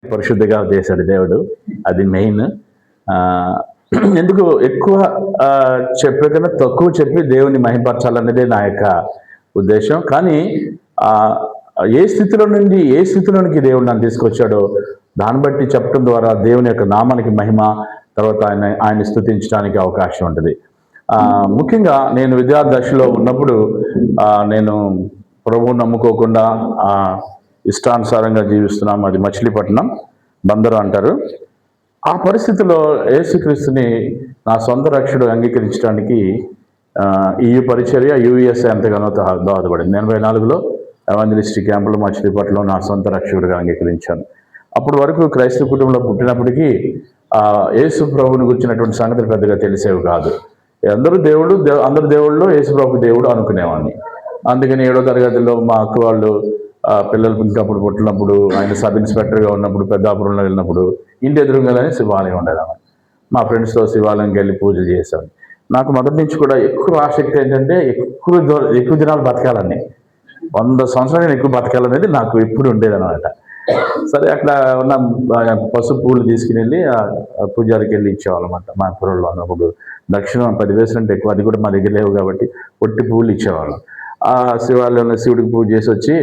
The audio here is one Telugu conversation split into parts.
పరిశుద్ధిగా చేశాడు దేవుడు. అది మెయిన్. ఎందుకు ఎక్కువ చెప్పే కన్నా తక్కువ చెప్పి దేవుని మహిమపరచాలన్నదే నా యొక్క ఉద్దేశం. కానీ ఏ స్థితిలో నుండి ఏ స్థితిలోనికి దేవుడు నన్ను తీసుకొచ్చాడో దాన్ని బట్టి చెప్పడం ద్వారా దేవుని యొక్క నామానికి మహిమ, తర్వాత ఆయన స్తుతించడానికి అవకాశం ఉంటుంది. ముఖ్యంగా నేను విద్యార్థి దశలో ఉన్నప్పుడు నేను ప్రభువు నమ్ముకోకుండా ఇష్టానుసారంగా జీవిస్తున్నాం. అది మచిలీపట్నం బందరు అంటారు. ఆ పరిస్థితిలో యేసుక్రీస్తుని నా సొంత రక్షకుడు అంగీకరించడానికి EU పరిచర్య UESA ఎంతగానో దోహదపడింది. 84లో ఎవాంజలిస్టిక్ క్యాంపులో మచిలీపట్నంలో నా సొంత రక్షకుడిగా అంగీకరించాను. అప్పటి వరకు క్రైస్తవ కుటుంబంలో పుట్టినప్పటికీ యేసు ప్రభుని గురించినటువంటి సంగతులు పెద్దగా తెలిసేవి కాదు. అందరూ దేవుళ్ళు యేసు ప్రభు దేవుడు అనుకునేవాడిని. అందుకని 7వ తరగతిలో మా అక్క వాళ్ళు పిల్లలు ఇంకప్పుడు పుట్టినప్పుడు, ఆయన సబ్ ఇన్స్పెక్టర్గా ఉన్నప్పుడు, పెద్దాపురంలో వెళ్ళినప్పుడు ఇంటి ఎదురుగానే శివాలయం ఉండేదాన్ని. మా ఫ్రెండ్స్తో శివాలయంకి వెళ్ళి పూజలు చేసేవాడిని. నాకు మొదటి నుంచి కూడా ఎక్కువ ఆసక్తి ఏంటంటే ఎక్కువ దినాలు బతకాలని, 100 సంవత్సరాలు ఎక్కువ బతకాలనేది నాకు ఎప్పుడు ఉండేదన్నమాట. సరే, అట్లా ఉన్న పసుపు పూలు తీసుకుని వెళ్ళి పూజారికి వెళ్ళి ఇచ్చేవాళ్ళమాట. మా పురంలో ఉన్నప్పుడు దక్షిణం 10 వేసులు అంటే ఎక్కువ, అది కూడా మా దగ్గర లేవు కాబట్టి ఒట్టి పూలు ఇచ్చేవాళ్ళం. ఆ శివాలయంలో శివుడికి పూజ చేసి వచ్చి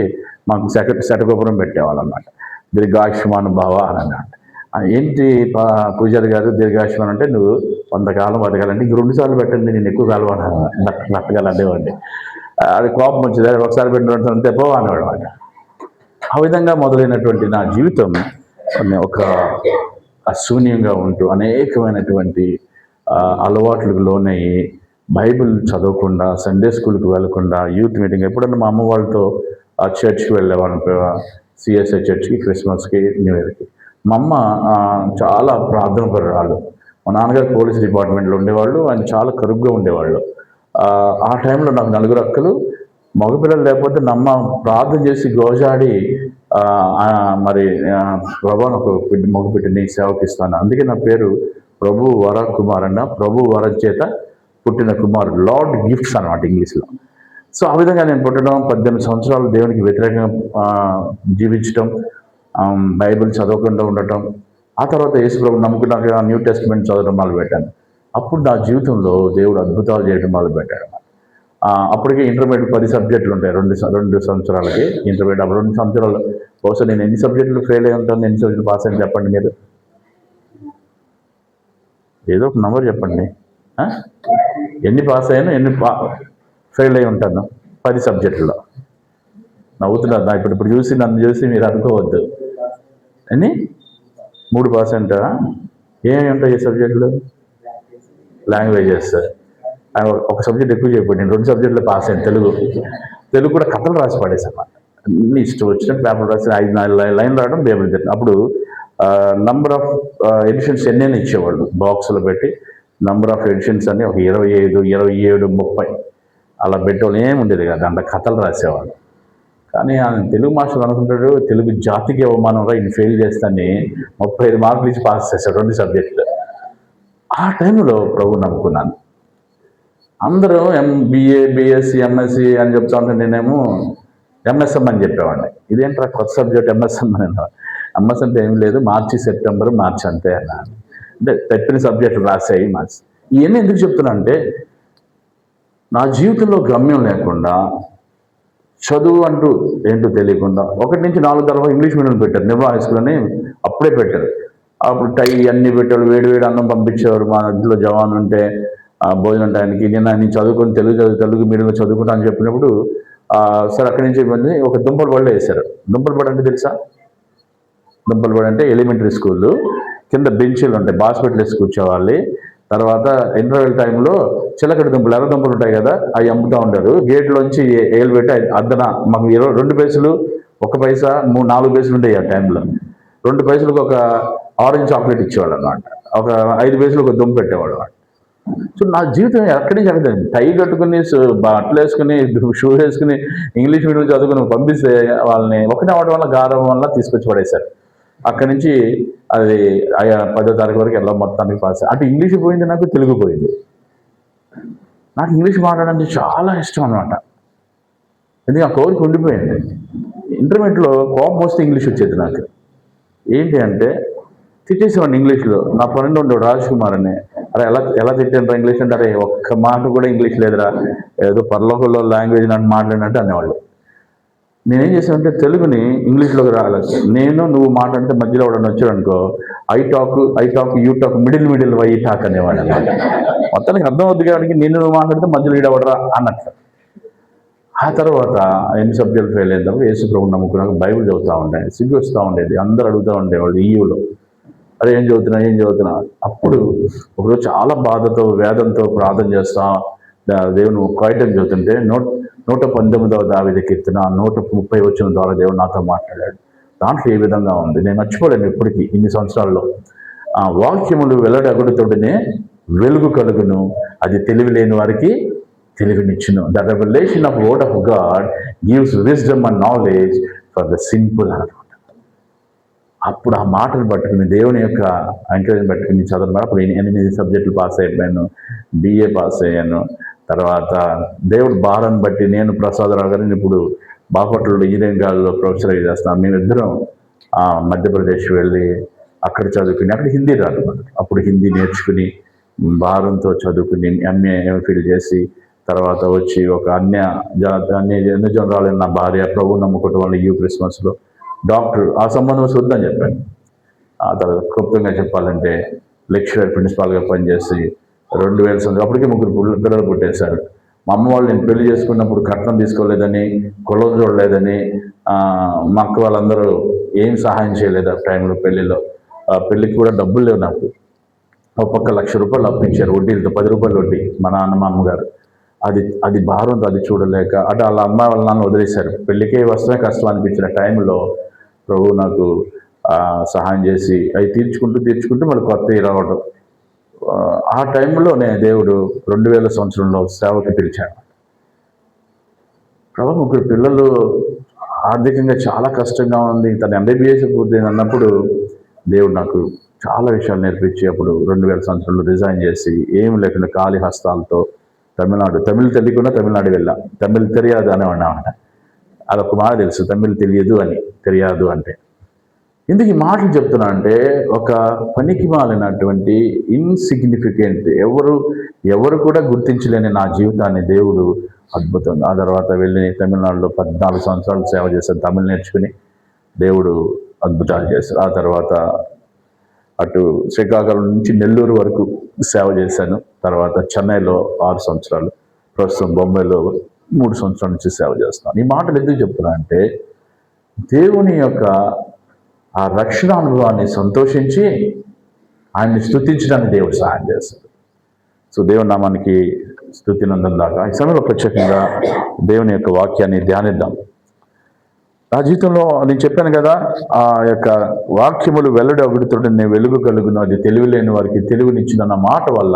మాకు శటగోపురం పెట్టేవాళ్ళు అన్నమాట. దీర్ఘాయుష్మాన్ భావ అని అన్నమాట. ఏంటి పూజారి గారు దీర్ఘాయుష్మాన్ అంటే, నువ్వు 100 కాలం బతకాలంటే ఇంక 2 సార్లు పెట్టండి, నేను ఎక్కువ కాలం బతకాలనేవాడిని. అది కోపం వచ్చింది. ఒకసారి పెట్టిన అంతే పో అనేవాడు అనమాట. ఆ విధంగా మొదలైనటువంటి నా జీవితం ఒక అశూన్యంగా ఉంటూ అనేకమైనటువంటి అలవాట్లకు లోనయ్యి, బైబిల్ చదవకుండా, సండే స్కూల్కి వెళ్ళకుండా, యూత్ మీటింగ్ ఎప్పుడన్నా మా అమ్మ వాళ్ళతో చర్చ్కి వెళ్ళేవాళ్ళం, CSI చర్చ్కి, క్రిస్మస్కి, న్యూ ఇయర్కి. మా అమ్మ చాలా ప్రార్థన పరురాలు. మా నాన్నగారు పోలీస్ డిపార్ట్మెంట్లో ఉండేవాళ్ళు. ఆయన చాలా కరుగ్గా ఉండేవాళ్ళు. ఆ టైంలో నాకు 4 అక్కలు. మగపిల్లలు లేకపోతే నమ్మ ప్రార్థన చేసి గోజాడి మరి ప్రభా ఒక మగ బిడ్డని సేవకిస్తాను, అందుకే నా పేరు ప్రభు వర కుమార్ అన్న. ప్రభు వరం చేత పుట్టిన కుమారుడు, లార్డ్ గిఫ్ట్స్ అన్నమాట ఇంగ్లీష్లో. సో ఆ విధంగా నేను పుట్టడం, 18 సంవత్సరాలు దేవునికి వ్యతిరేకంగా జీవించడం, బైబిల్ చదవకుండా ఉండటం, ఆ తర్వాత యేసు ప్రభు నమ్ముకున్నాక న్యూ టెస్ట్మెంట్ చదవడం మొదలుపెట్టాను. అప్పుడు నా జీవితంలో దేవుడు అద్భుతాలు చేయడం మొదలుపెట్టాడు. అప్పటికే ఇంటర్మీడియట్ 10 సబ్జెక్టులు ఉంటాయి. 2 సంవత్సరాలకి ఇంటర్మీడియట్. 2 సంవత్సరాలు బహుశా నేను ఎన్ని సబ్జెక్టులు ఫెయిల్ అయి ఉంటాను, ఎన్ని సబ్జెక్టులు పాస్ అయ్యి చెప్పండి మీరు. ఏదో ఒక నెంబర్ చెప్పండి. ఎన్ని పాస్ అయ్యాను, ఎన్ని ఫెయిల్ అయి ఉంటాను 10 సబ్జెక్టుల్లో. నవ్వుతున్నారు. ఇప్పుడు చూసి నన్ను చూసి మీరు అనుకోవద్దు. అని 3% ఏమేమి ఉంటాయి ఈ సబ్జెక్టులు? లాంగ్వేజెస్. ఒక సబ్జెక్ట్ ఎక్కువ చెప్పండి. నేను 2 సబ్జెక్టులు పాస్ అయ్యాను. తెలుగు కూడా కథలు రాసి పడేసాను. అన్ని ఇష్టం వచ్చినట్టు పేపర్ రాసి 5-4 లైన్లు రావడం బేబుల్ తిన్నాను. అప్పుడు నంబర్ ఆఫ్ ఎడిషన్స్ ఎన్నైనా ఇచ్చేవాళ్ళు బాక్స్లో పెట్టి. నంబర్ ఆఫ్ ఎడిషన్స్ అని ఒక 25, 27, 30 అలా పెట్టేవాళ్ళు. ఏమి ఉండేది కాదు, అంత కథలు రాసేవాళ్ళు. కానీ ఆయన తెలుగు మాస్టర్ అనుకుంటాడు, తెలుగు జాతికి అవమానంగా ఈయన ఫెయిల్ చేస్తానని 35 మార్కులు ఇచ్చి పాస్ చేశాడు 2 సబ్జెక్టులు. ఆ టైంలో ప్రభు నమ్ముకున్నాను. అందరూ MBA, BSc, MSc అని చెప్తా ఉంటే నేనేమో MSM అని చెప్పేవాడిని. ఇదేంట్రా కొత్త సబ్జెక్ట్ MSM అని. MS అంటే ఏం లేదు, మార్చి, సెప్టెంబర్, మార్చి అంతే అన్నా. అంటే పెట్టిన సబ్జెక్టులు రాసాయి మార్చి. ఇవన్నీ ఎందుకు చెప్తున్నా అంటే, నా జీవితంలో గమ్యం లేకుండా, చదువు అంటూ ఏంటో తెలియకుండా 1 నుంచి 4 తరగతి ఇంగ్లీష్ మీడియం పెట్టారు. నిర్మలా హై స్కూల్ అని అప్పుడే పెట్టారు. అప్పుడు టై అన్ని పెట్టారు, వేడి అన్నం పంపించేవారు. మా ఇంట్లో జవాన్ ఉంటే భోజనం టైంకి. నేను చదువుకొని తెలుగు మీడియంలో చదువుకుంటా అని చెప్పినప్పుడు సరే అక్కడి నుంచి ఇబ్బంది ఒక దుంపల బడిలో వేశారు. దుంపల బడి అంటే తెలుసా? దుంపల బడి అంటే ఎలిమెంటరీ స్కూళ్ళు, కింద బెంచీలు ఉంటాయి, బాస్కెట్లు వేసి కూర్చోవాలి. తర్వాత ఇంటర్వెల్ టైంలో చిలకడ దుంపలు, ఎర్ర దుంపలు ఉంటాయి కదా, అవి అమ్ముతూ ఉంటారు. గేట్లోంచి ఏలు పెట్టి అద్దన మాకు 2 పైసలు, 1 పైసా, 4 పైసలు ఉంటాయి. ఆ టైంలో 2 పైసలకు ఒక ఆరెంజ్ చాక్లెట్ ఇచ్చేవాడు అన్నమాట. ఒక 5 పైసలు ఒక దుంప పెట్టేవాడు అన్నమాట. సో నా జీవితం ఎక్కడి నుంచి అక్కడ టై కట్టుకుని, బట్టలు వేసుకుని, షూ వేసుకుని ఇంగ్లీష్ మీడియం చదువుకుని పంపిస్తే వాళ్ళని ఒకటి అవ్వడం వల్ల, గారం వల్ల తీసుకొచ్చి పడేశారు. అక్కడి నుంచి అది 10వ తరగతి వరకు ఎలా మొత్తానికి పాస్. అటు ఇంగ్లీష్ పోయింది, నాకు తెలుగు పోయింది. నాకు ఇంగ్లీష్ మాట్లాడడానికి చాలా ఇష్టం అనమాట. ఎందుకంటే ఆ కోరిక ఉండిపోయింది. ఇంటర్మీడియట్లో కోపం వస్తే ఇంగ్లీష్ వచ్చేది నాకు. ఏంటి అంటే తిట్టేసేవాడిని ఇంగ్లీష్లో. నా ఫ్రెండ్ ఉండేవాడు రాజ్ కుమార్ అని. అరే ఎలా ఎలా తిట్టాను ఇంగ్లీష్ అంటే, అరే ఒక్క మాట కూడా ఇంగ్లీష్ లేదురా, ఏదో పర్లోకంలో లాంగ్వేజ్ నన్ను మాట్లాడినట్టు అనేవాళ్ళు. నేనేం చేశానంటే తెలుగుని ఇంగ్లీష్లోకి రాలేదు. నువ్వు మాట అంటే మధ్యలో ఎవడన్నా వచ్చాడు అనుకో, I talk you talk middle why talk అనేవాడు అనమాట. మొత్తానికి అర్థం అవుతుంది కాబట్టి నువ్వు మాట్లాడితే మధ్యలో ఈడవడరా అన్నట్లు. ఆ తర్వాత ఎన్ని సబ్జెక్టులు ఫెయిల్ అయినప్పుడు యేసు ప్రభు నమ్ముకున్నాక బైబిల్ చదువుతూ ఉండే, సిగ్గు వస్తూ ఉండేది. అందరూ అడుగుతూ ఉండేవాళ్ళు ఈయూలో, అరే ఏం చదువుతున్నా. అప్పుడు ఒకరోజు చాలా బాధతో వేదంతో ప్రార్థన చేస్తా దేవుని కాయిటం చదువుతుంటే 119వ దావీదు కీర్తన 130 వచ్చిన ద్వారా దేవుడు నాతో మాట్లాడాడు. దాంట్లో ఏ విధంగా ఉంది నేను మర్చిపోలేను ఇప్పటికీ ఇన్ని సంవత్సరాల్లో. ఆ వాక్యములు వెల్లడగుడుతోనే వెలుగు కలుగును, అది తెలివి లేని వారికి తెలివినిచ్చును. The revolution of word of God gives wisdom and knowledge for the simple అనమాట. అప్పుడు ఆ మాటలు పట్టుకుని దేవుని యొక్క ఎంకరేజ్ని పట్టుకుని చదవడం. అప్పుడు 8 సబ్జెక్టులు పాస్ అయిపోయాను, BA పాస్ అయ్యాను. తర్వాత దేవుడు భారాన్ని బట్టి నేను ప్రసాదరావు గారిని ఇప్పుడు బాపట్లలో ఇంజనీరింగ్ కాలేజ్లో ప్రొఫెసర్గా చేస్తాను. మేమిద్దరం మధ్యప్రదేశ్ వెళ్ళి అక్కడ చదువుకుని, అక్కడ హిందీ రాదు, అప్పుడు హిందీ నేర్చుకుని భారంతో చదువుకుని MA చేసి తర్వాత వచ్చి ఒక అన్య జనరాలైన నా భార్య ప్రభు నమ్ముకోవటం వల్ల క్రిస్మస్లో డాక్టర్ ఆ సంబంధం చూద్దాం చెప్పాను. ఆ తర్వాత క్లుప్తంగా చెప్పాలంటే లెక్చరర్ ప్రిన్సిపాల్గా పనిచేసి 2000 సంవత్సరం అప్పటికే 3 పిల్లలు పుట్టేశారు. మా అమ్మ వాళ్ళు నేను పెళ్లి చేసుకున్నప్పుడు కట్నం తీసుకోలేదని, కులం చూడలేదని, మా అక్క వాళ్ళందరూ ఏం సహాయం చేయలేదు ఆ టైంలో. పెళ్ళికి కూడా డబ్బులు లేవు నాకు. ఒక పక్క ₹1,00,000 అప్పించారు వడ్డీలతో, 10 రూపాయలు వడ్డీ మా నాన్న మా అమ్మగారు. అది భారంతో అది చూడలేక అటు వాళ్ళ అమ్మాయి వాళ్ళ నాన్న వదిలేశారు. పెళ్ళికే వస్తే కష్టం అనిపించిన టైంలో ప్రభు నాకు సహాయం చేసి అవి తీర్చుకుంటూ మళ్ళీ కొత్త రావడం. ఆ టైంలోనే దేవుడు 2000 సంవత్సరంలో సేవకి పిలిచాడు. ప్రభు 3 పిల్లలు, ఆర్థికంగా చాలా కష్టంగా ఉంది, తన MBBS పూర్తయింది అన్నప్పుడు దేవుడు నాకు చాలా విషయాలు నేర్పించి అప్పుడు 2000 సంవత్సరంలో రిజైన్ చేసి ఏమి లేకుండా ఖాళీ హస్తాలతో తమిళ్ తెలియకుండా తమిళనాడు వెళ్ళా. తమిళ్ తెలియదు అనేవాడిన. అదొక మాట తెలుసు, తమిళ్ తెలియదు అంటే. ఎందుకు ఈ మాటలు చెప్తున్నా అంటే, ఒక పనికి మాలినటువంటి ఇన్సిగ్నిఫికెంట్ ఎవరు కూడా గుర్తించలేని నా జీవితాన్ని దేవుడు అద్భుతంగా, ఆ తర్వాత వెళ్ళి తమిళనాడులో 14 సంవత్సరాలు సేవ చేశాను. తమిళ్ నేర్చుకుని దేవుడు అద్భుతాలు చేశారు. ఆ తర్వాత అటు శ్రీకాకుళం నుంచి నెల్లూరు వరకు సేవ చేశాను. తర్వాత చెన్నైలో 6 సంవత్సరాలు, ప్రస్తుతం బొంబాయిలో 3 సంవత్సరాల నుంచి సేవ చేస్తున్నాను. ఈ మాటలు ఎందుకు చెప్తున్నా అంటే, దేవుని యొక్క ఆ రక్షణ అనుభవాన్ని సంతోషించి ఆయన్ని స్తుతించడానికి దేవుడు సహాయం చేస్తాడు. సో దేవుని నామానికి స్తుతి నందం దాకా ఈ సమయంలో ప్రత్యేకంగా దేవుని యొక్క వాక్యాన్ని ధ్యానిద్దాం. నా జీవితంలో నేను చెప్పాను కదా, ఆ యొక్క వాక్యములు వెల్లడి అగుడుతుండే వెలుగు కలుగును, అది తెలివి లేని వారికి తెలివినిచ్చిందన్న మాట వల్ల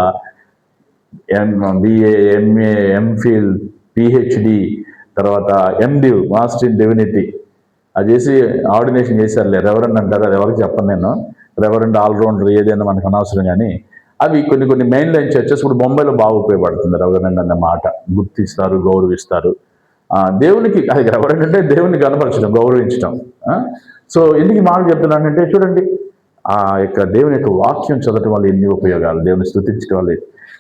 MBA, MA, MPhil, PhD, తర్వాత MDiv, మాస్టర్ ఇన్ డివినిటీ అది చేసి ఆర్డినేషన్ చేశారులే. రెవరెండ్ అంటారు, అది ఎవరికి చెప్పను నేను. రెవరెండ్ ఆల్రౌండర్ ఏదైనా మనకు అనవసరం. కానీ అవి కొన్ని మెయిన్ లైన్ చర్చెస్ ఇప్పుడు బొంబాయిలో బాగా ఉపయోగపడుతుంది. రెవరెండ్ అన్న మాట గుర్తిస్తారు, గౌరవిస్తారు. దేవునికి అది రెవరెండ్ అంటే దేవుని కనపరచడం, గౌరవించడం. సో ఎందుకు మాట చెప్తున్నానంటే, చూడండి ఆ యొక్క దేవుని యొక్క వాక్యం చదవటం వల్ల ఎన్ని ఉపయోగాలు, దేవుని స్తుతించడం వల్ల.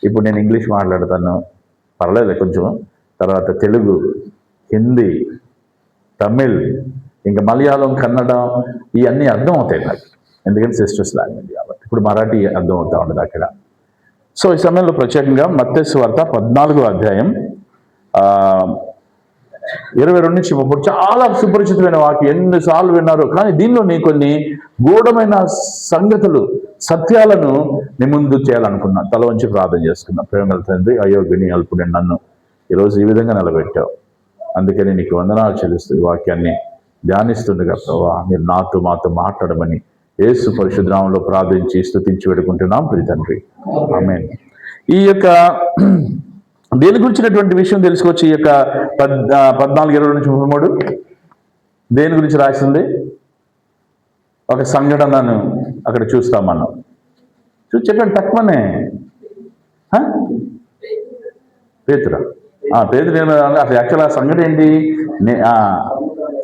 ఇప్పుడు నేను ఇంగ్లీష్ మాట్లాడతాను, పర్లేదు కొంచెం. తర్వాత తెలుగు, హిందీ, తమిళ్, ఇంకా మలయాళం, కన్నడం, ఇవన్నీ అర్థం అవుతాయి నాకు, ఎందుకంటే సిస్టర్స్ లాంగ్వేజ్ కాబట్టి. ఇప్పుడు మరాఠీ అర్థం అవుతూ ఉండదు అక్కడ. సో ఈ సమయంలో ప్రత్యేకంగా మత్తయి సువార్త 14వ అధ్యాయం 22 నుంచి 30 చాలా సుపరిచితమైన వాక్యం, ఎన్నిసార్లు విన్నారు. కానీ దీనిలో కొన్ని గూఢమైన సంగతులు, సత్యాలను నీ ముందు చేయాలనుకున్నా. తల వంచి ప్రార్థన చేసుకున్నా. ప్రేమల తండ్రి, అయోగ్యుని అల్పుని నన్ను ఈరోజు ఈ విధంగా నిలబెట్టావు. అందుకని నీకు వందనాలు చెల్లిస్తూ ఈ వాక్యాన్ని ధ్యానిస్తుండగా ప్రభావ మీరు మాతో మాట్లాడమని యేసు పరిశుద్ధ నామములో ప్రార్థించి స్తుతించి వేడుకుంటున్నాం ప్రియ తండ్రి, ఆమేన్. ఈ యొక్క దేని గురించినటువంటి విషయం తెలుసుకోవచ్చు. ఈ యొక్క 14:20 నుంచి 33 దేని గురించి రాసింది? ఒక సంఘటనను అక్కడ చూస్తాం మనం. చెప్పండి తక్కువనే. పేతురా పేతురు అసలు యాక్చువల్ ఆ సంఘటన ఏంటి?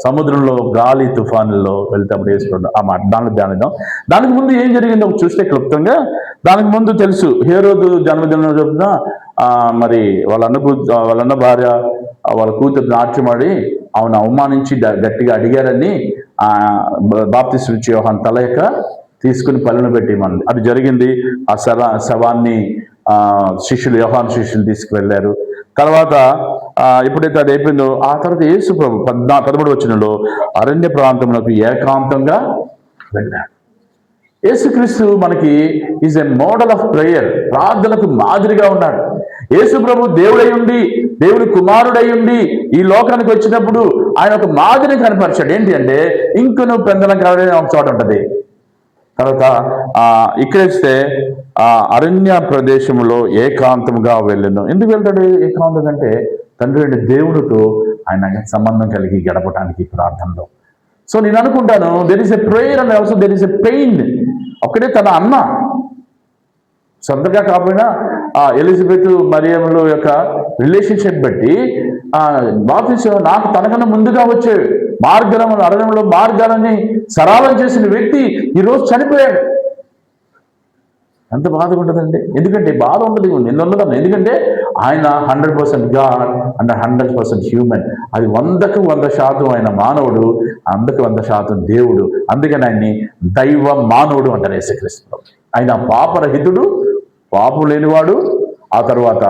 సముద్రంలో గాలి తుఫానుల్లో వెళ్తాప్పుడు వేసుకోండి ఆ మాట దానిలో ధ్యానిద్దాం. దానికి ముందు ఏం జరిగిందో చూస్తే క్లుప్తంగా, దానికి ముందు తెలుసు హేరోదు జన్మదినం చొప్పున మరి వాళ్ళన్న భార్య వాళ్ళ కూతురు నాట్యమాడి ఆమెను అవమానించి గట్టిగా అడిగారని బాప్తిస్మ ఇచ్చే యోహాను తల యొక్క తీసుకుని పళ్ళను పెట్టిమంది. అది జరిగింది. ఆ శవాన్ని శిష్యులు యోహాను శిష్యులు తీసుకువెళ్ళారు. తర్వాత ఎప్పుడైతే అది అయిపోయిందో ఆ తర్వాత యేసు ప్రభు 13వ వచనంలో అరణ్య ప్రాంతములకు ఏకాంతంగా వెళ్ళాడు. యేసుక్రీస్తు మనకి is a model of prayer, ప్రార్థనకు మాదిరిగా ఉన్నాడు. యేసు ప్రభు దేవుడై ఉండి, దేవుడి కుమారుడై ఉండి ఈ లోకానికి వచ్చినప్పుడు ఆయన ఒక మాదిరిని కనపరిచాడు. ఏంటి అంటే ఇంకను పెందలం కావడం ఒక చోట ఉంటుంది. తర్వాత ఇక్కడేస్తే అరణ్య ప్రదేశంలో ఏకాంతంగా వెళ్ళను. ఎందుకు వెళ్తాడు ఏకాంతం అంటే తండ్రి దేవుడితో ఆయన సంబంధం కలిగి గడపడానికి ప్రార్థనలో. సో నేను అనుకుంటాను there is a prayer and also there is a pain. ఒక్కడే తన అన్న సొంతగా కాకపోయినా ఎలిజబెత్ మరియముల యొక్క రిలేషన్షిప్ బట్టి బాప్తిస్మ నాకు తనకన్నా ముందుగా వచ్చే అరణ్యంలో మార్గాలని సరళం చేసిన వ్యక్తి ఈరోజు చనిపోయాడు. ఎంత బాధగా ఉంటుందండి. ఎందుకంటే బాధ ఉంటుంది, నిన్నున్నదన్న. ఎందుకంటే ఆయన 100% గాడ్ అండ్ 100% హ్యూమన్. అది 100% ఆయన మానవుడు, 100% దేవుడు. అందుకని ఆయన్ని దైవ మానవుడు అంటారు యేసుక్రీస్తు. ఆయన పాపరహితుడు, పాపం లేనివాడు, ఆ తర్వాత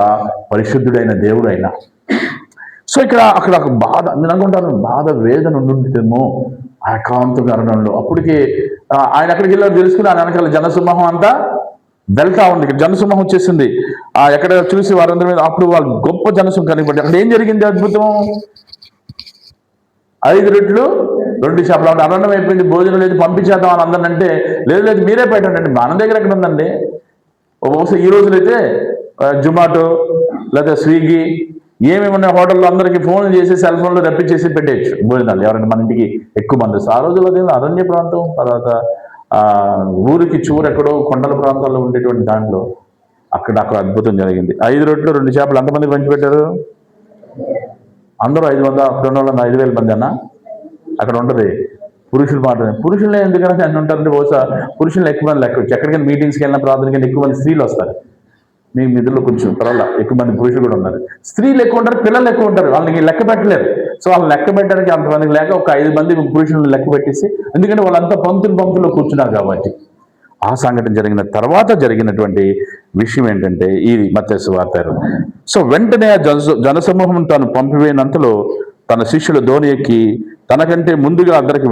పరిశుద్ధుడైన దేవుడు అయినా. సో అక్కడ ఒక బాధ, నేను అనుకుంటాను బాధ వేదన ఉండుంటేమో ఆ ఏకాంత కారణంలో. అప్పటికి ఆయన అక్కడికి వెళ్ళారు తెలుసుకుని ఆయన వెనకాల జనసమూహం అంతా వెళ్తా ఉంది. ఇక్కడ జనసమూహం వచ్చేసింది. ఎక్కడ చూసి వారందరి మీద అప్పుడు వాళ్ళు గొప్ప జనసమూహం కనిపడి అక్కడ ఏం జరిగింది అద్భుతం? 5 రొట్టెలు 2 చేపలు. అంటే అరణ్యం అయిపోయింది, భోజనం లేదు, పంపించేద్దాం అని అందరిని అంటే లేదు మీరే పెట్టండి. మన దగ్గర ఎక్కడ ఉందండి? బహుశా ఈ రోజులైతే జొమాటో లేదా స్విగ్గీ ఏమేమి ఉన్నాయి హోటల్లో అందరికీ ఫోన్లు చేసి సెల్ ఫోన్లో రప్పించేసి పెట్టేయచ్చు భోజనాలు ఎవరైనా మన ఇంటికి ఎక్కువ మంది. ఆ రోజుల్లో అరణ్య ప్రాంతం, తర్వాత ఊరికి చూరు ఎక్కడో కొండల ప్రాంతాల్లో ఉండేటువంటి దాంట్లో అక్కడ అద్భుతం జరిగింది. 5 రొట్టెలు 2 చేపలు ఎంతమంది పంచిపెట్టారు? అందరూ 500, అక్కడ ఉన్న వాళ్ళు 5,000 మంది అన్న. అక్కడ ఉంటుంది పురుషులు మాత్రమే. పురుషులే ఎందుకంటే అన్ని ఉంటారంటే బహుశా పురుషులు ఎక్కువ మంది లెక్క. ఎక్కడికైనా మీటింగ్స్కి వెళ్ళిన ప్రార్థనకి ఎక్కువ మంది స్త్రీలు వస్తారు. మీ మిద్దులో కొంచెం పర్వాలా ఎక్కువ మంది పురుషులు కూడా ఉన్నారు. స్త్రీలు ఎక్కువ ఉంటారు, పిల్లలు ఎక్కువ ఉంటారు. వాళ్ళకి లెక్క పెట్టలేరు. సో వాళ్ళు లెక్క పెట్టడానికి అంతమందికి లేక ఒక 5 మంది పురుషులను లెక్క పెట్టేసి, ఎందుకంటే వాళ్ళంతా పంక్తుల్లో కూర్చున్నారు కాబట్టి. ఆ సంఘటన జరిగిన తర్వాత జరిగినటువంటి విషయం ఏంటంటే ఇది మత్తయి సువార్త. సో వెంటనే జనసమూహం తాను పంపివేయనంతలో తన శిష్యుల ధోని ఎక్కి తనకంటే ముందుగా అద్దరికి